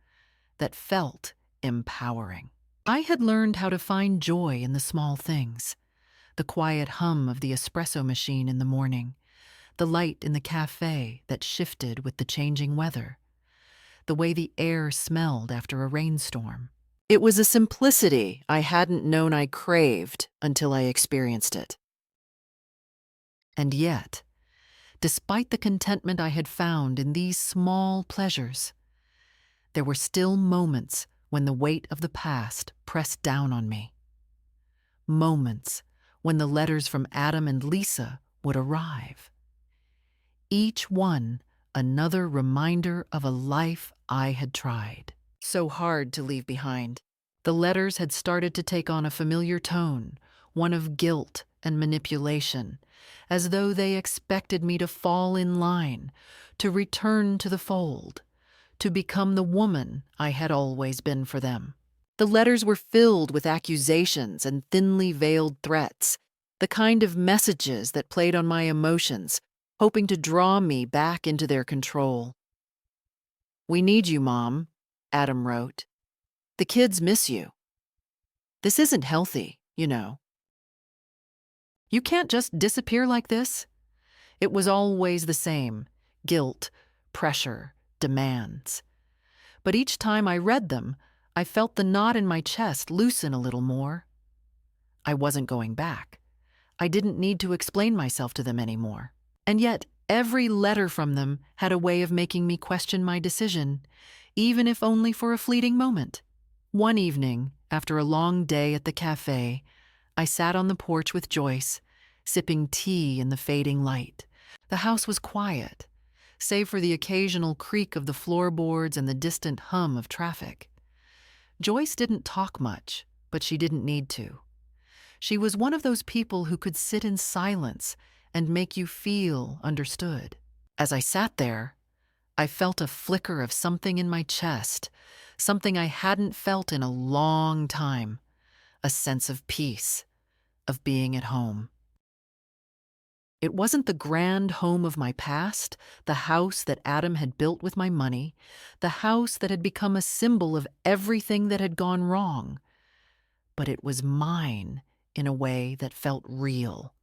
that felt empowering. I had learned how to find joy in the small things: the quiet hum of the espresso machine in the morning, the light in the cafe that shifted with the changing weather, the way the air smelled after a rainstorm. It was a simplicity I hadn't known I craved until I experienced it. And yet, despite the contentment I had found in these small pleasures, there were still moments when the weight of the past pressed down on me. Moments when the letters from Adam and Lisa would arrive. Each one another reminder of a life I had tried so hard to leave behind. The letters had started to take on a familiar tone, one of guilt and manipulation, as though they expected me to fall in line, to return to the fold, to become the woman I had always been for them. The letters were filled with accusations and thinly veiled threats, the kind of messages that played on my emotions, hoping to draw me back into their control. "We need you, Mom," Adam wrote. "The kids miss you. This isn't healthy, you know. You can't just disappear like this." It was always the same: guilt, pressure, demands. But each time I read them, I felt the knot in my chest loosen a little more. I wasn't going back. I didn't need to explain myself to them anymore. And yet, every letter from them had a way of making me question my decision, even if only for a fleeting moment. One evening, after a long day at the cafe, I sat on the porch with Joyce, sipping tea in the fading light. The house was quiet, save for the occasional creak of the floorboards and the distant hum of traffic. Joyce didn't talk much, but she didn't need to. She was one of those people who could sit in silence and make you feel understood. As I sat there, I felt a flicker of something in my chest, something I hadn't felt in a long time, a sense of peace, of being at home. It wasn't the grand home of my past, the house that Adam had built with my money, the house that had become a symbol of everything that had gone wrong, but it was mine in a way that felt real.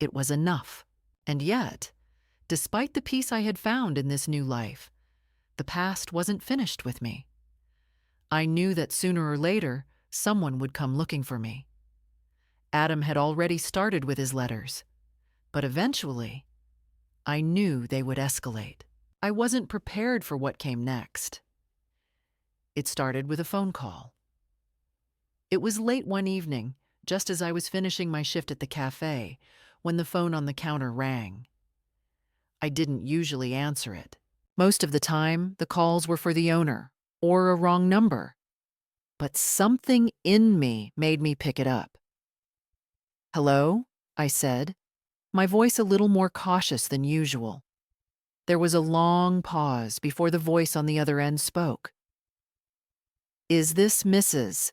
It was enough. And yet, despite the peace I had found in this new life, the past wasn't finished with me. I knew that sooner or later, someone would come looking for me. Adam had already started with his letters, but eventually, I knew they would escalate. I wasn't prepared for what came next. It started with a phone call. It was late one evening, just as I was finishing my shift at the cafe, when the phone on the counter rang. I didn't usually answer it. Most of the time, the calls were for the owner or a wrong number. But something in me made me pick it up. "Hello?" I said, my voice a little more cautious than usual. There was a long pause before the voice on the other end spoke. "Is this Mrs.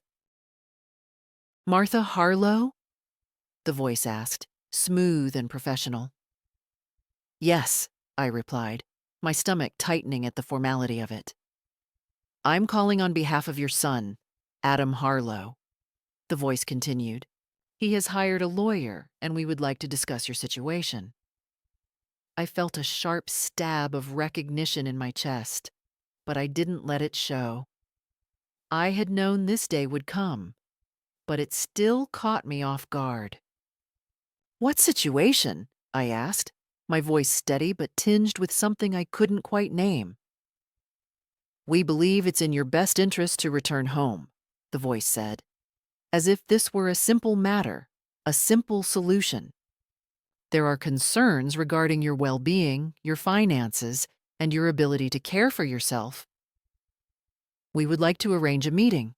Martha Harlow?" the voice asked, smooth and professional. "Yes," I replied, my stomach tightening at the formality of it. "I'm calling on behalf of your son, Adam Harlow," the voice continued. "He has hired a lawyer, and we would like to discuss your situation." I felt a sharp stab of recognition in my chest, but I didn't let it show. I had known this day would come, but it still caught me off guard. "What situation?" I asked, my voice steady but tinged with something I couldn't quite name. We believe it's in your best interest to return home, the voice said, as if this were a simple matter, a simple solution. There are concerns regarding your well-being, your finances, and your ability to care for yourself. We would like to arrange a meeting.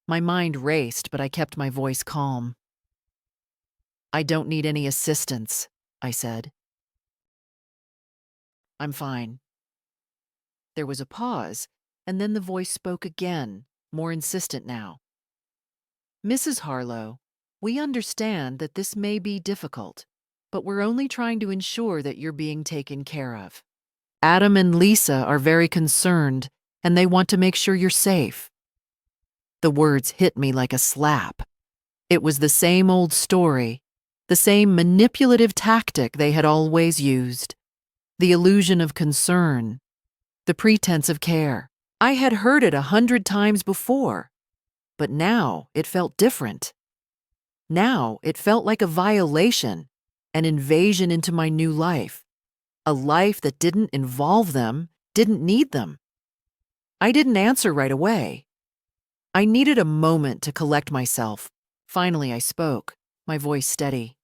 My mind raced, but I kept my voice calm. I don't need any assistance, I said. I'm fine. There was a pause, and then the voice spoke again, more insistent now. Mrs. Harlow, we understand that this may be difficult, but we're only trying to ensure that you're being taken care of. Adam and Lisa are very concerned, and they want to make sure you're safe. The words hit me like a slap. It was the same old story, the same manipulative tactic they had always used. The illusion of concern, the pretense of care. I had heard it 100 times before, but now it felt different. Now it felt like a violation, an invasion into my new life, a life that didn't involve them, didn't need them. I didn't answer right away. I needed a moment to collect myself. Finally, I spoke, my voice steady.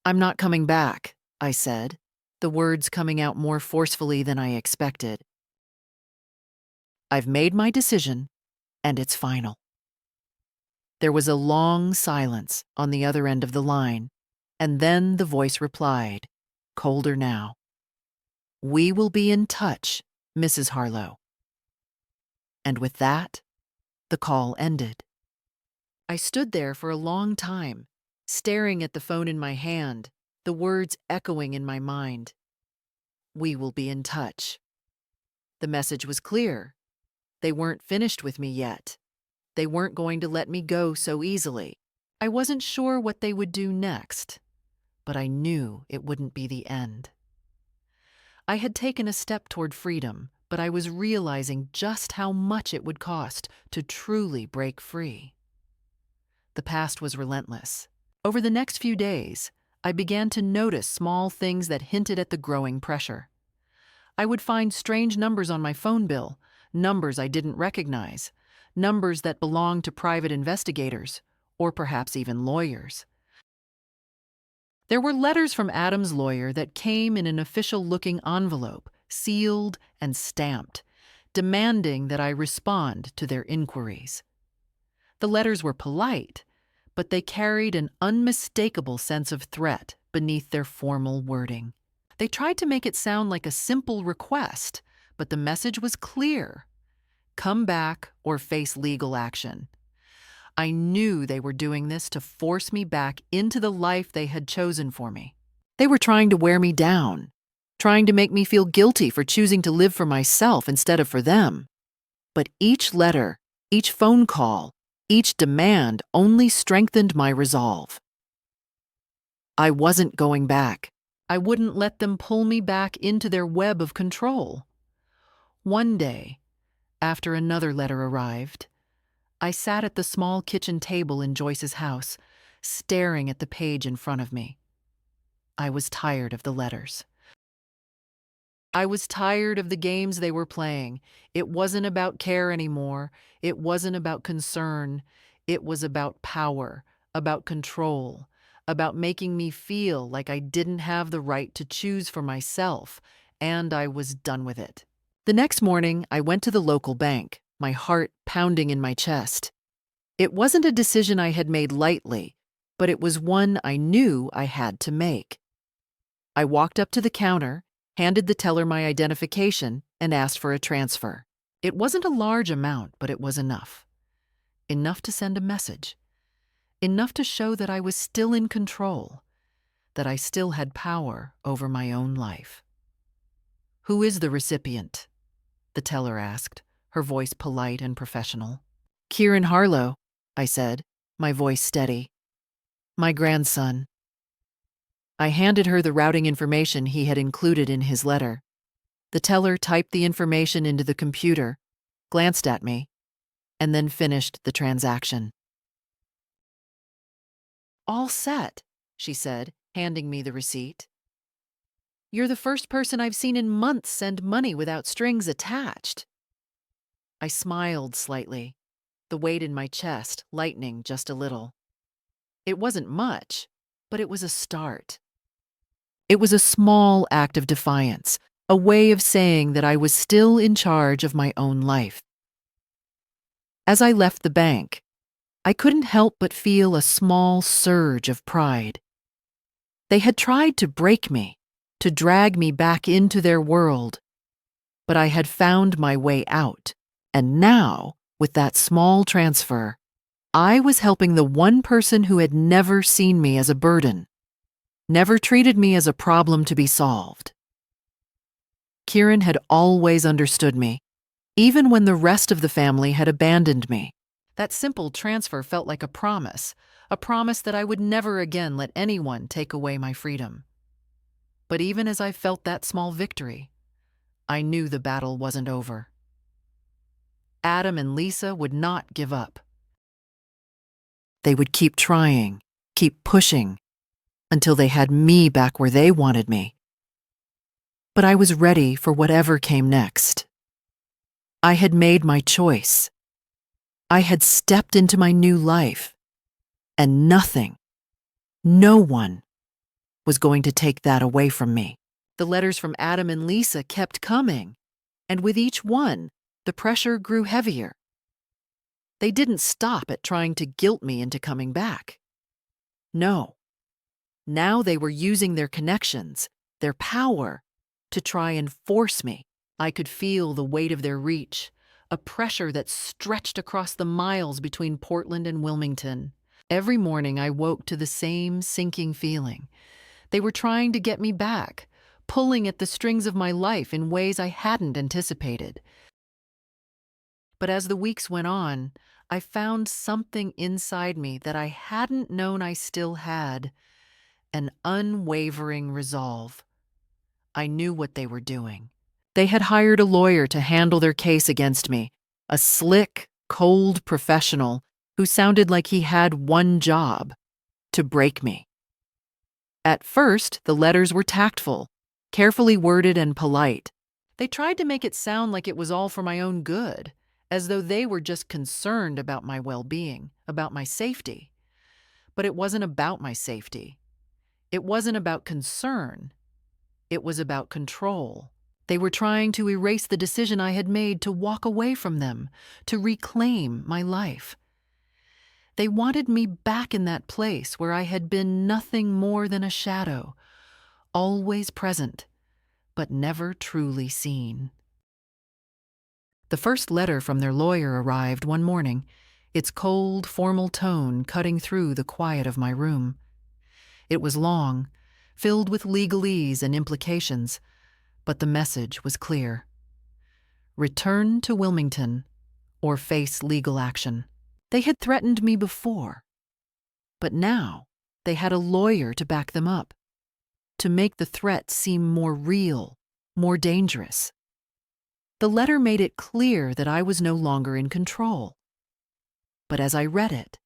I'm not coming back, I said, the words coming out more forcefully than I expected. I've made my decision, and it's final. There was a long silence on the other end of the line, and then the voice replied, colder now. We will be in touch, Mrs. Harlow. And with that, the call ended. I stood there for a long time, staring at the phone in my hand, the words echoing in my mind. We will be in touch. The message was clear. They weren't finished with me yet. They weren't going to let me go so easily. I wasn't sure what they would do next, but I knew it wouldn't be the end. I had taken a step toward freedom, but I was realizing just how much it would cost to truly break free. The past was relentless. Over the next few days, I began to notice small things that hinted at the growing pressure. I would find strange numbers on my phone bill, numbers I didn't recognize, numbers that belonged to private investigators, or perhaps even lawyers. There were letters from Adam's lawyer that came in an official-looking envelope, sealed and stamped, demanding that I respond to their inquiries. The letters were polite, but they carried an unmistakable sense of threat beneath their formal wording. They tried to make it sound like a simple request, but the message was clear. Come back or face legal action. I knew they were doing this to force me back into the life they had chosen for me. They were trying to wear me down, trying to make me feel guilty for choosing to live for myself instead of for them. But each letter, each phone call, each demand only strengthened my resolve. I wasn't going back. I wouldn't let them pull me back into their web of control. One day, after another letter arrived, I sat at the small kitchen table in Joyce's house, staring at the page in front of me. I was tired of the letters. I was tired of the games they were playing. It wasn't about care anymore. It wasn't about concern. It was about power, about control, about making me feel like I didn't have the right to choose for myself, and I was done with it. The next morning, I went to the local bank, my heart pounding in my chest. It wasn't a decision I had made lightly, but it was one I knew I had to make. I walked up to the counter, handed the teller my identification, and asked for a transfer. It wasn't a large amount, but it was enough. Enough to send a message. Enough to show that I was still in control, that I still had power over my own life. Who is the recipient? The teller asked, her voice polite and professional. Kieran Harlow, I said, my voice steady. My grandson. I handed her the routing information he had included in his letter. The teller typed the information into the computer, glanced at me, and then finished the transaction. All set, she said, handing me the receipt. You're the first person I've seen in months send money without strings attached. I smiled slightly, the weight in my chest lightening just a little. It wasn't much, but it was a start. It was a small act of defiance, a way of saying that I was still in charge of my own life. As I left the bank, I couldn't help but feel a small surge of pride. They had tried to break me, to drag me back into their world, but I had found my way out, and now, with that small transfer, I was helping the one person who had never seen me as a burden, never treated me as a problem to be solved. Kieran had always understood me, even when the rest of the family had abandoned me. That simple transfer felt like a promise that I would never again let anyone take away my freedom. But even as I felt that small victory, I knew the battle wasn't over. Adam and Lisa would not give up. They would keep trying, keep pushing, until they had me back where they wanted me. But I was ready for whatever came next. I had made my choice. I had stepped into my new life, and nothing, no one, was going to take that away from me. The letters from Adam and Lisa kept coming, and with each one, the pressure grew heavier. They didn't stop at trying to guilt me into coming back. No. Now they were using their connections, their power, to try and force me. I could feel the weight of their reach, a pressure that stretched across the miles between Portland and Wilmington. Every morning I woke to the same sinking feeling. They were trying to get me back, pulling at the strings of my life in ways I hadn't anticipated. But as the weeks went on, I found something inside me that I hadn't known I still had, an unwavering resolve. I knew what they were doing. They had hired a lawyer to handle their case against me, a slick, cold professional who sounded like he had one job: to break me. At first, the letters were tactful, carefully worded and polite. They tried to make it sound like it was all for my own good, as though they were just concerned about my well-being, about my safety. But it wasn't about my safety. It wasn't about concern. It was about control. They were trying to erase the decision I had made to walk away from them, to reclaim my life. They wanted me back in that place where I had been nothing more than a shadow, always present, but never truly seen. The first letter from their lawyer arrived one morning, its cold, formal tone cutting through the quiet of my room. It was long, filled with legalese and implications, but the message was clear. Return to Wilmington or face legal action. They had threatened me before, but now they had a lawyer to back them up, to make the threat seem more real, more dangerous. The letter made it clear that I was no longer in control. But as I read it,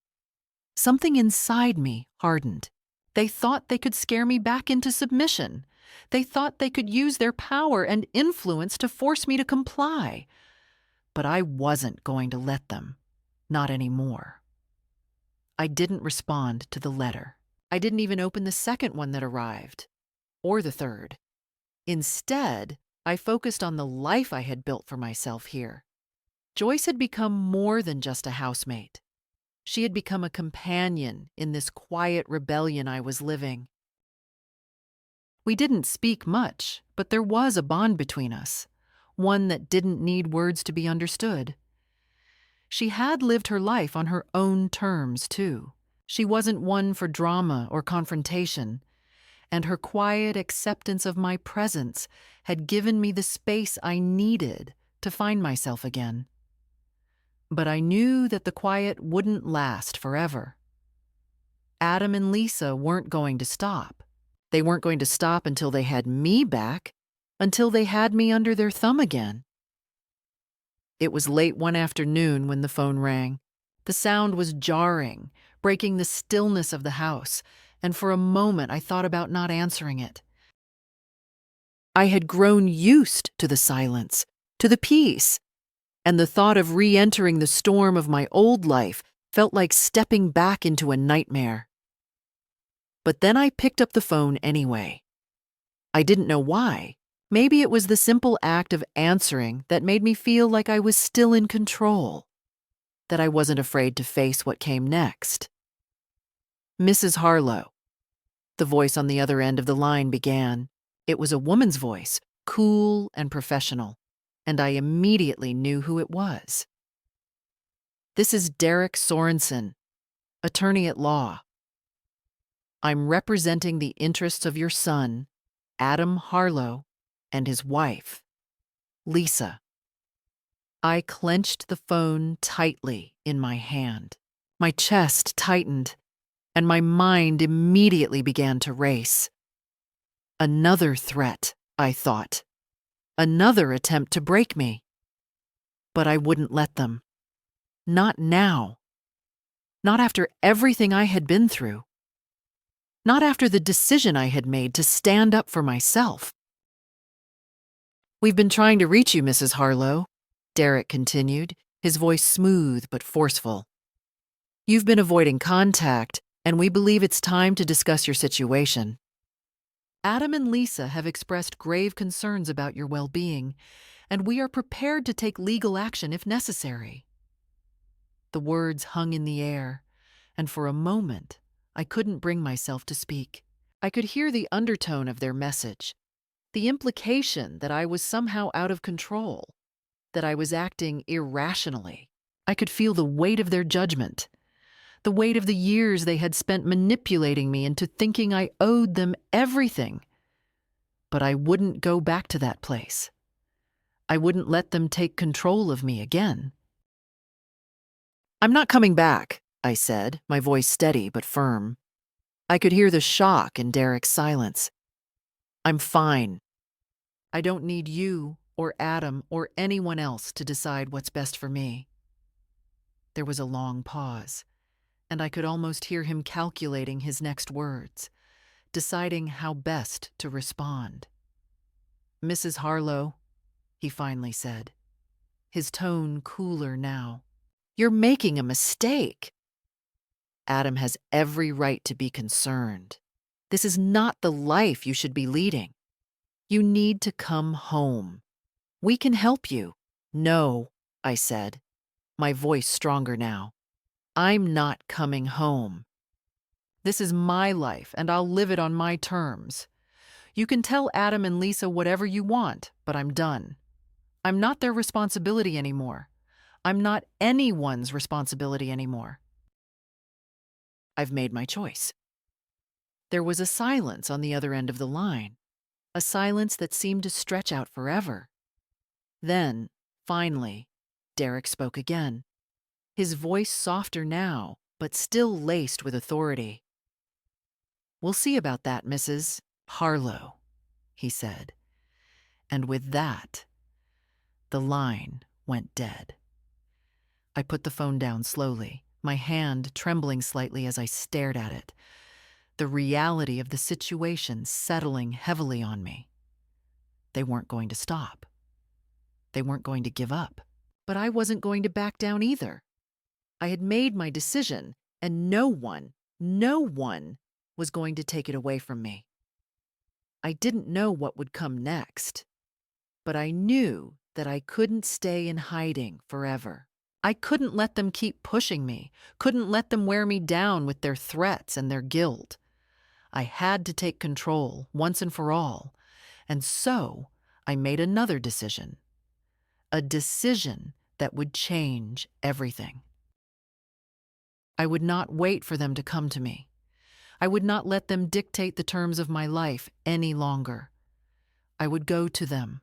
something inside me hardened. They thought they could scare me back into submission. They thought they could use their power and influence to force me to comply. But I wasn't going to let them. Not anymore. I didn't respond to the letter. I didn't even open the second one that arrived, or the third. Instead, I focused on the life I had built for myself here. Joyce had become more than just a housemate. She had become a companion in this quiet rebellion I was living. We didn't speak much, but there was a bond between us, one that didn't need words to be understood. She had lived her life on her own terms, too. She wasn't one for drama or confrontation, and her quiet acceptance of my presence had given me the space I needed to find myself again. But I knew that the quiet wouldn't last forever. Adam and Lisa weren't going to stop. They weren't going to stop until they had me back, until they had me under their thumb again. It was late one afternoon when the phone rang. The sound was jarring, breaking the stillness of the house, and for a moment I thought about not answering it. I had grown used to the silence, to the peace, and the thought of re-entering the storm of my old life felt like stepping back into a nightmare. But then I picked up the phone anyway. I didn't know why. Maybe it was the simple act of answering that made me feel like I was still in control, that I wasn't afraid to face what came next. "Mrs. Harlow," the voice on the other end of the line began. It was a woman's voice, cool and professional, and I immediately knew who it was. "This is Derek Sorensen, attorney at law. I'm representing the interests of your son, Adam Harlow, and his wife, Lisa." I clenched the phone tightly in my hand. My chest tightened, and my mind immediately began to race. Another threat, I thought. Another attempt to break me. But I wouldn't let them. Not now. Not after everything I had been through. Not after the decision I had made to stand up for myself. "We've been trying to reach you, Mrs. Harlow," Derek continued, his voice smooth but forceful. "You've been avoiding contact, and we believe it's time to discuss your situation. Adam and Lisa have expressed grave concerns about your well-being, and we are prepared to take legal action if necessary." The words hung in the air, and for a moment, I couldn't bring myself to speak. I could hear the undertone of their message, the implication that I was somehow out of control, that I was acting irrationally. I could feel the weight of their judgment, the weight of the years they had spent manipulating me into thinking I owed them everything. But I wouldn't go back to that place. I wouldn't let them take control of me again. "I'm not coming back," I said, my voice steady but firm. I could hear the shock in Derek's silence. "I'm fine. I don't need you or Adam or anyone else to decide what's best for me." There was a long pause, and I could almost hear him calculating his next words, deciding how best to respond. "Mrs. Harlow," he finally said, his tone cooler now, "you're making a mistake. Adam has every right to be concerned. This is not the life you should be leading. You need to come home. We can help you." "No," I said, my voice stronger now. "I'm not coming home. This is my life, and I'll live it on my terms. You can tell Adam and Lisa whatever you want, but I'm done. I'm not their responsibility anymore. I'm not anyone's responsibility anymore. I've made my choice." There was a silence on the other end of the line, a silence that seemed to stretch out forever. Then, finally, Derek spoke again, his voice softer now, but still laced with authority. "We'll see about that, Mrs. Harlow," he said. And with that, the line went dead. I put the phone down slowly, my hand trembling slightly as I stared at it, the reality of the situation settling heavily on me. They weren't going to stop. They weren't going to give up. But I wasn't going to back down either. I had made my decision, and no one was going to take it away from me. I didn't know what would come next, but I knew that I couldn't stay in hiding forever. I couldn't let them keep pushing me, couldn't let them wear me down with their threats and their guilt. I had to take control once and for all, and so I made another decision. A decision that would change everything. I would not wait for them to come to me. I would not let them dictate the terms of my life any longer. I would go to them.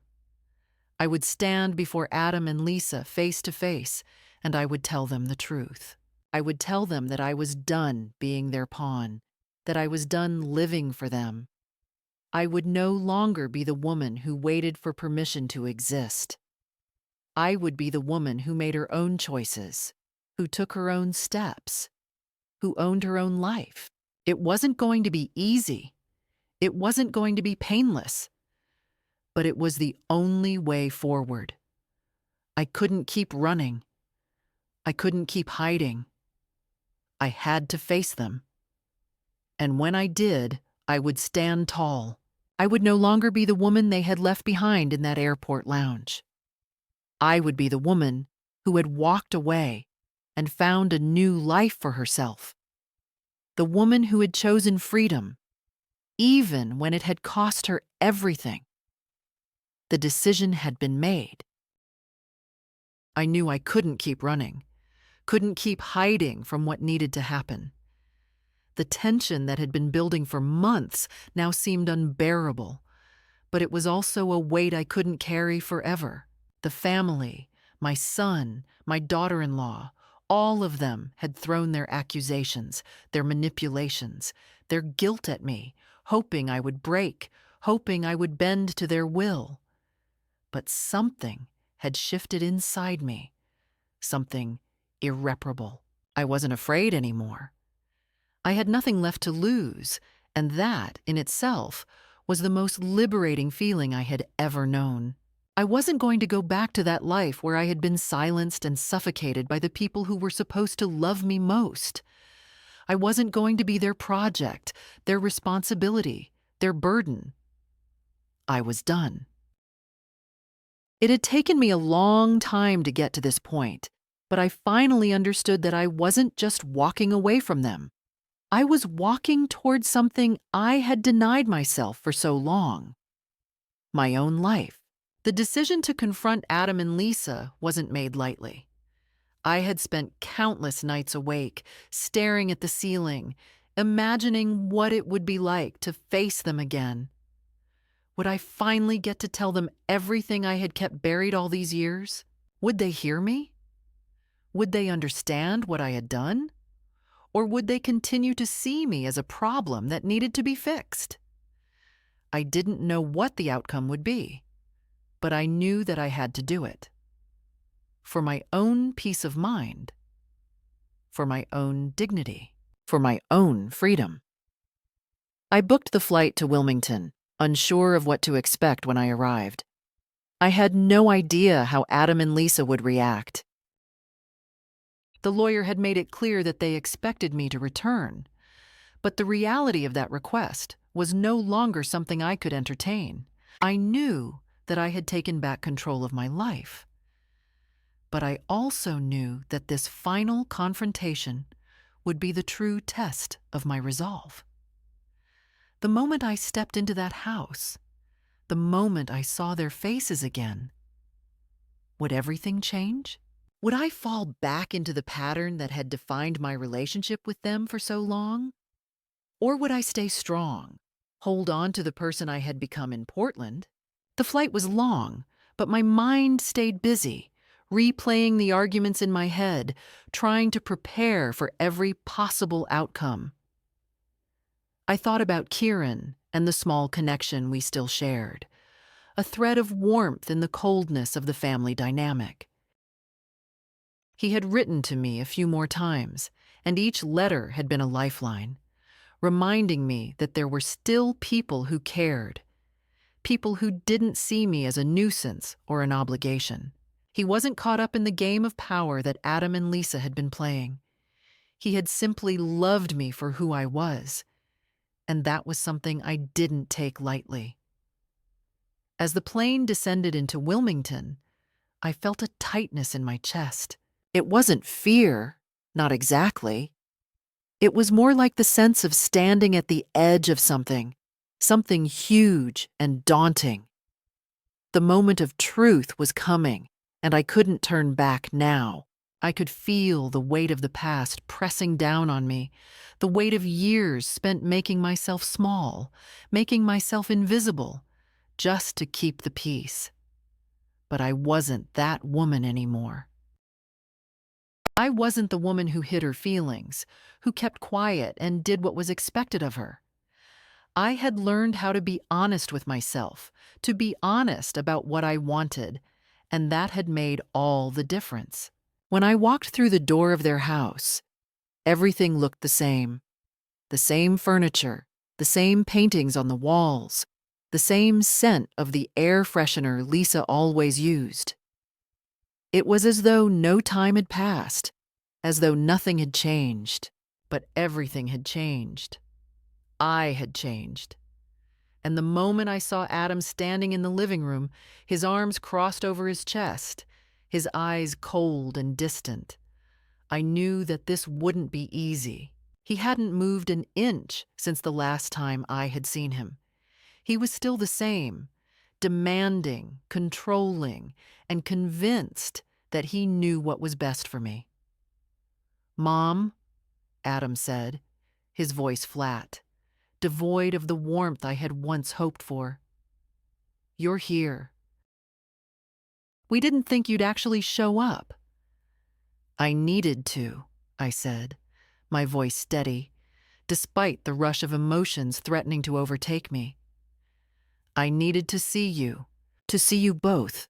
I would stand before Adam and Lisa face to face, and I would tell them the truth. I would tell them that I was done being their pawn, that I was done living for them. I would no longer be the woman who waited for permission to exist. I would be the woman who made her own choices, who took her own steps, who owned her own life. It wasn't going to be easy. It wasn't going to be painless. But it was the only way forward. I couldn't keep running. I couldn't keep hiding. I had to face them. And when I did, I would stand tall. I would no longer be the woman they had left behind in that airport lounge. I would be the woman who had walked away and found a new life for herself. The woman who had chosen freedom, even when it had cost her everything. The decision had been made. I knew I couldn't keep running, couldn't keep hiding from what needed to happen. The tension that had been building for months now seemed unbearable, but it was also a weight I couldn't carry forever. The family, my son, my daughter-in-law, all of them had thrown their accusations, their manipulations, their guilt at me, hoping I would break, hoping I would bend to their will. But something had shifted inside me, something irreparable. I wasn't afraid anymore. I had nothing left to lose, and that, in itself, was the most liberating feeling I had ever known. I wasn't going to go back to that life where I had been silenced and suffocated by the people who were supposed to love me most. I wasn't going to be their project, their responsibility, their burden. I was done. It had taken me a long time to get to this point, but I finally understood that I wasn't just walking away from them. I was walking towards something I had denied myself for so long. My own life. The decision to confront Adam and Lisa wasn't made lightly. I had spent countless nights awake, staring at the ceiling, imagining what it would be like to face them again. Would I finally get to tell them everything I had kept buried all these years? Would they hear me? Would they understand what I had done? Or would they continue to see me as a problem that needed to be fixed? I didn't know what the outcome would be, but I knew that I had to do it. For my own peace of mind, for my own dignity, for my own freedom. I booked the flight to Wilmington, unsure of what to expect when I arrived. I had no idea how Adam and Lisa would react. The lawyer had made it clear that they expected me to return, but the reality of that request was no longer something I could entertain. I knew that I had taken back control of my life, but I also knew that this final confrontation would be the true test of my resolve. The moment I stepped into that house, the moment I saw their faces again, would everything change? Would I fall back into the pattern that had defined my relationship with them for so long? Or would I stay strong, hold on to the person I had become in Portland? The flight was long, but my mind stayed busy, replaying the arguments in my head, trying to prepare for every possible outcome. I thought about Kieran and the small connection we still shared, a thread of warmth in the coldness of the family dynamic. He had written to me a few more times, and each letter had been a lifeline, reminding me that there were still people who cared, people who didn't see me as a nuisance or an obligation. He wasn't caught up in the game of power that Adam and Lisa had been playing. He had simply loved me for who I was, and that was something I didn't take lightly. As the plane descended into Wilmington, I felt a tightness in my chest. It wasn't fear, not exactly. It was more like the sense of standing at the edge of something huge and daunting. The moment of truth was coming, and I couldn't turn back now. I could feel the weight of the past pressing down on me, the weight of years spent making myself small, making myself invisible, just to keep the peace. But I wasn't that woman anymore. I wasn't the woman who hid her feelings, who kept quiet and did what was expected of her. I had learned how to be honest with myself, to be honest about what I wanted, and that had made all the difference. When I walked through the door of their house, everything looked the same furniture, the same paintings on the walls, the same scent of the air freshener Lisa always used. It was as though no time had passed, as though nothing had changed. But everything had changed. I had changed. And the moment I saw Adam standing in the living room, his arms crossed over his chest, his eyes cold and distant, I knew that this wouldn't be easy. He hadn't moved an inch since the last time I had seen him. He was still the same, demanding, controlling, and convinced that he knew what was best for me. "Mom," Adam said, his voice flat, devoid of the warmth I had once hoped for. "You're here. We didn't think you'd actually show up." "I needed to," I said, my voice steady, despite the rush of emotions threatening to overtake me. "I needed to see you both."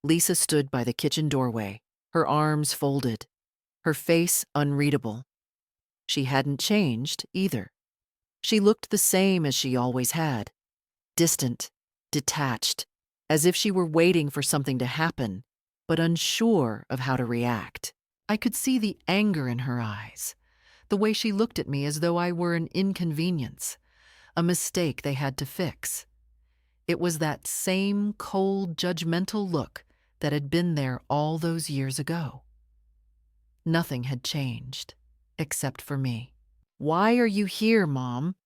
Lisa stood by the kitchen doorway, her arms folded, her face unreadable. She hadn't changed either. She looked the same as she always had, distant, detached, as if she were waiting for something to happen, but unsure of how to react. I could see the anger in her eyes, the way she looked at me as though I were an inconvenience, a mistake they had to fix. It was that same cold, judgmental look that had been there all those years ago. Nothing had changed, except for me. "Why are you here, Mom?"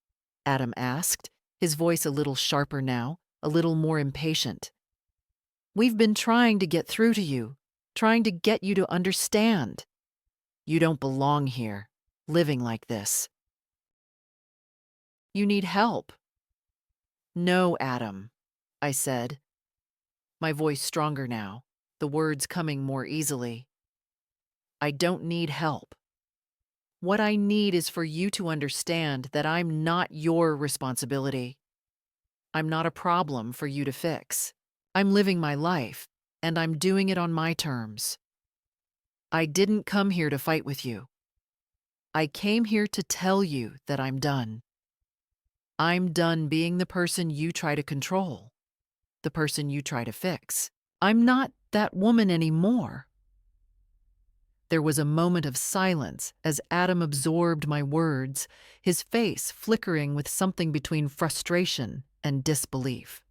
Adam asked, his voice a little sharper now, a little more impatient. "We've been trying to get through to you, trying to get you to understand. You don't belong here, living like this. You need help." "No, Adam," I said, my voice stronger now, the words coming more easily. "I don't need help. What I need is for you to understand that I'm not your responsibility. I'm not a problem for you to fix. I'm living my life, and I'm doing it on my terms. I didn't come here to fight with you. I came here to tell you that I'm done. I'm done being the person you try to control, the person you try to fix. I'm not that woman anymore." There was a moment of silence as Adam absorbed my words, his face flickering with something between frustration and disbelief.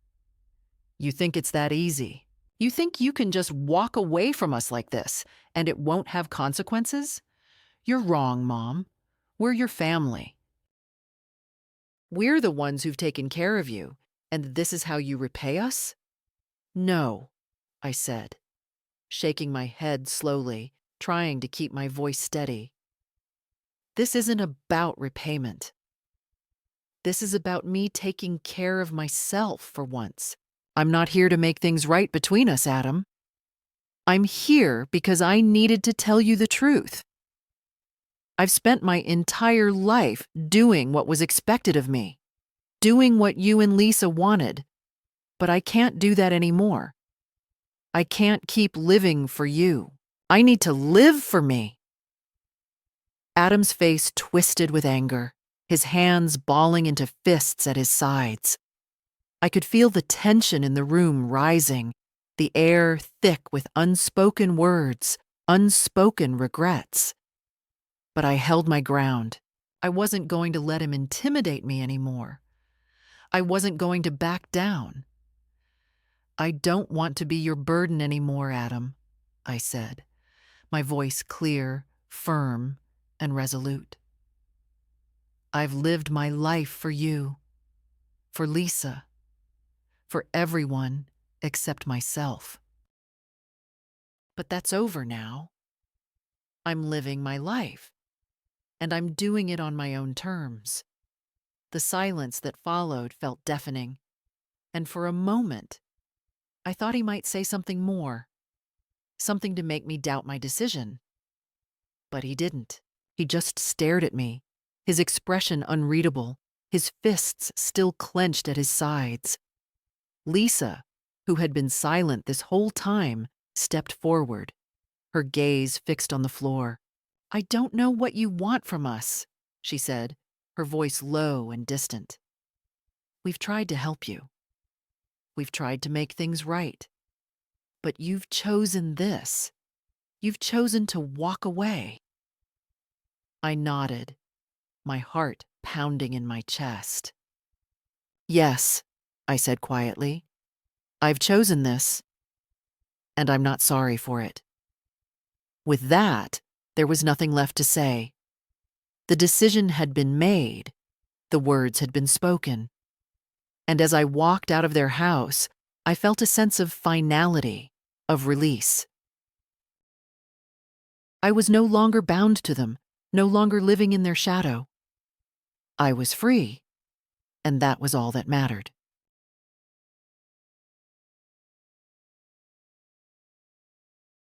"You think it's that easy? You think you can just walk away from us like this, and it won't have consequences? You're wrong, Mom. We're your family. We're the ones who've taken care of you, and this is how you repay us?" "No," I said, shaking my head slowly, trying to keep my voice steady. "This isn't about repayment. This is about me taking care of myself for once. I'm not here to make things right between us, Adam. I'm here because I needed to tell you the truth. I've spent my entire life doing what was expected of me, doing what you and Lisa wanted, but I can't do that anymore. I can't keep living for you. I need to live for me." Adam's face twisted with anger, his hands balling into fists at his sides. I could feel the tension in the room rising, the air thick with unspoken words, unspoken regrets. But I held my ground. I wasn't going to let him intimidate me anymore. I wasn't going to back down. "I don't want to be your burden anymore, Adam," I said, my voice clear, firm, and resolute. "I've lived my life for you, for Lisa, for everyone except myself. But that's over now. I'm living my life, and I'm doing it on my own terms." The silence that followed felt deafening, and for a moment, I thought he might say something more, something to make me doubt my decision. But he didn't. He just stared at me, his expression unreadable, his fists still clenched at his sides. Lisa, who had been silent this whole time, stepped forward, her gaze fixed on the floor. "I don't know what you want from us," she said, her voice low and distant. "We've tried to help you. We've tried to make things right. But you've chosen this. You've chosen to walk away. I nodded, my heart pounding in my chest. Yes, I said quietly. I've chosen this, and I'm not sorry for it. With that, there was nothing left to say. The decision had been made, the words had been spoken. And as I walked out of their house, I felt a sense of finality, of release. I was no longer bound to them, no longer living in their shadow. I was free, and that was all that mattered.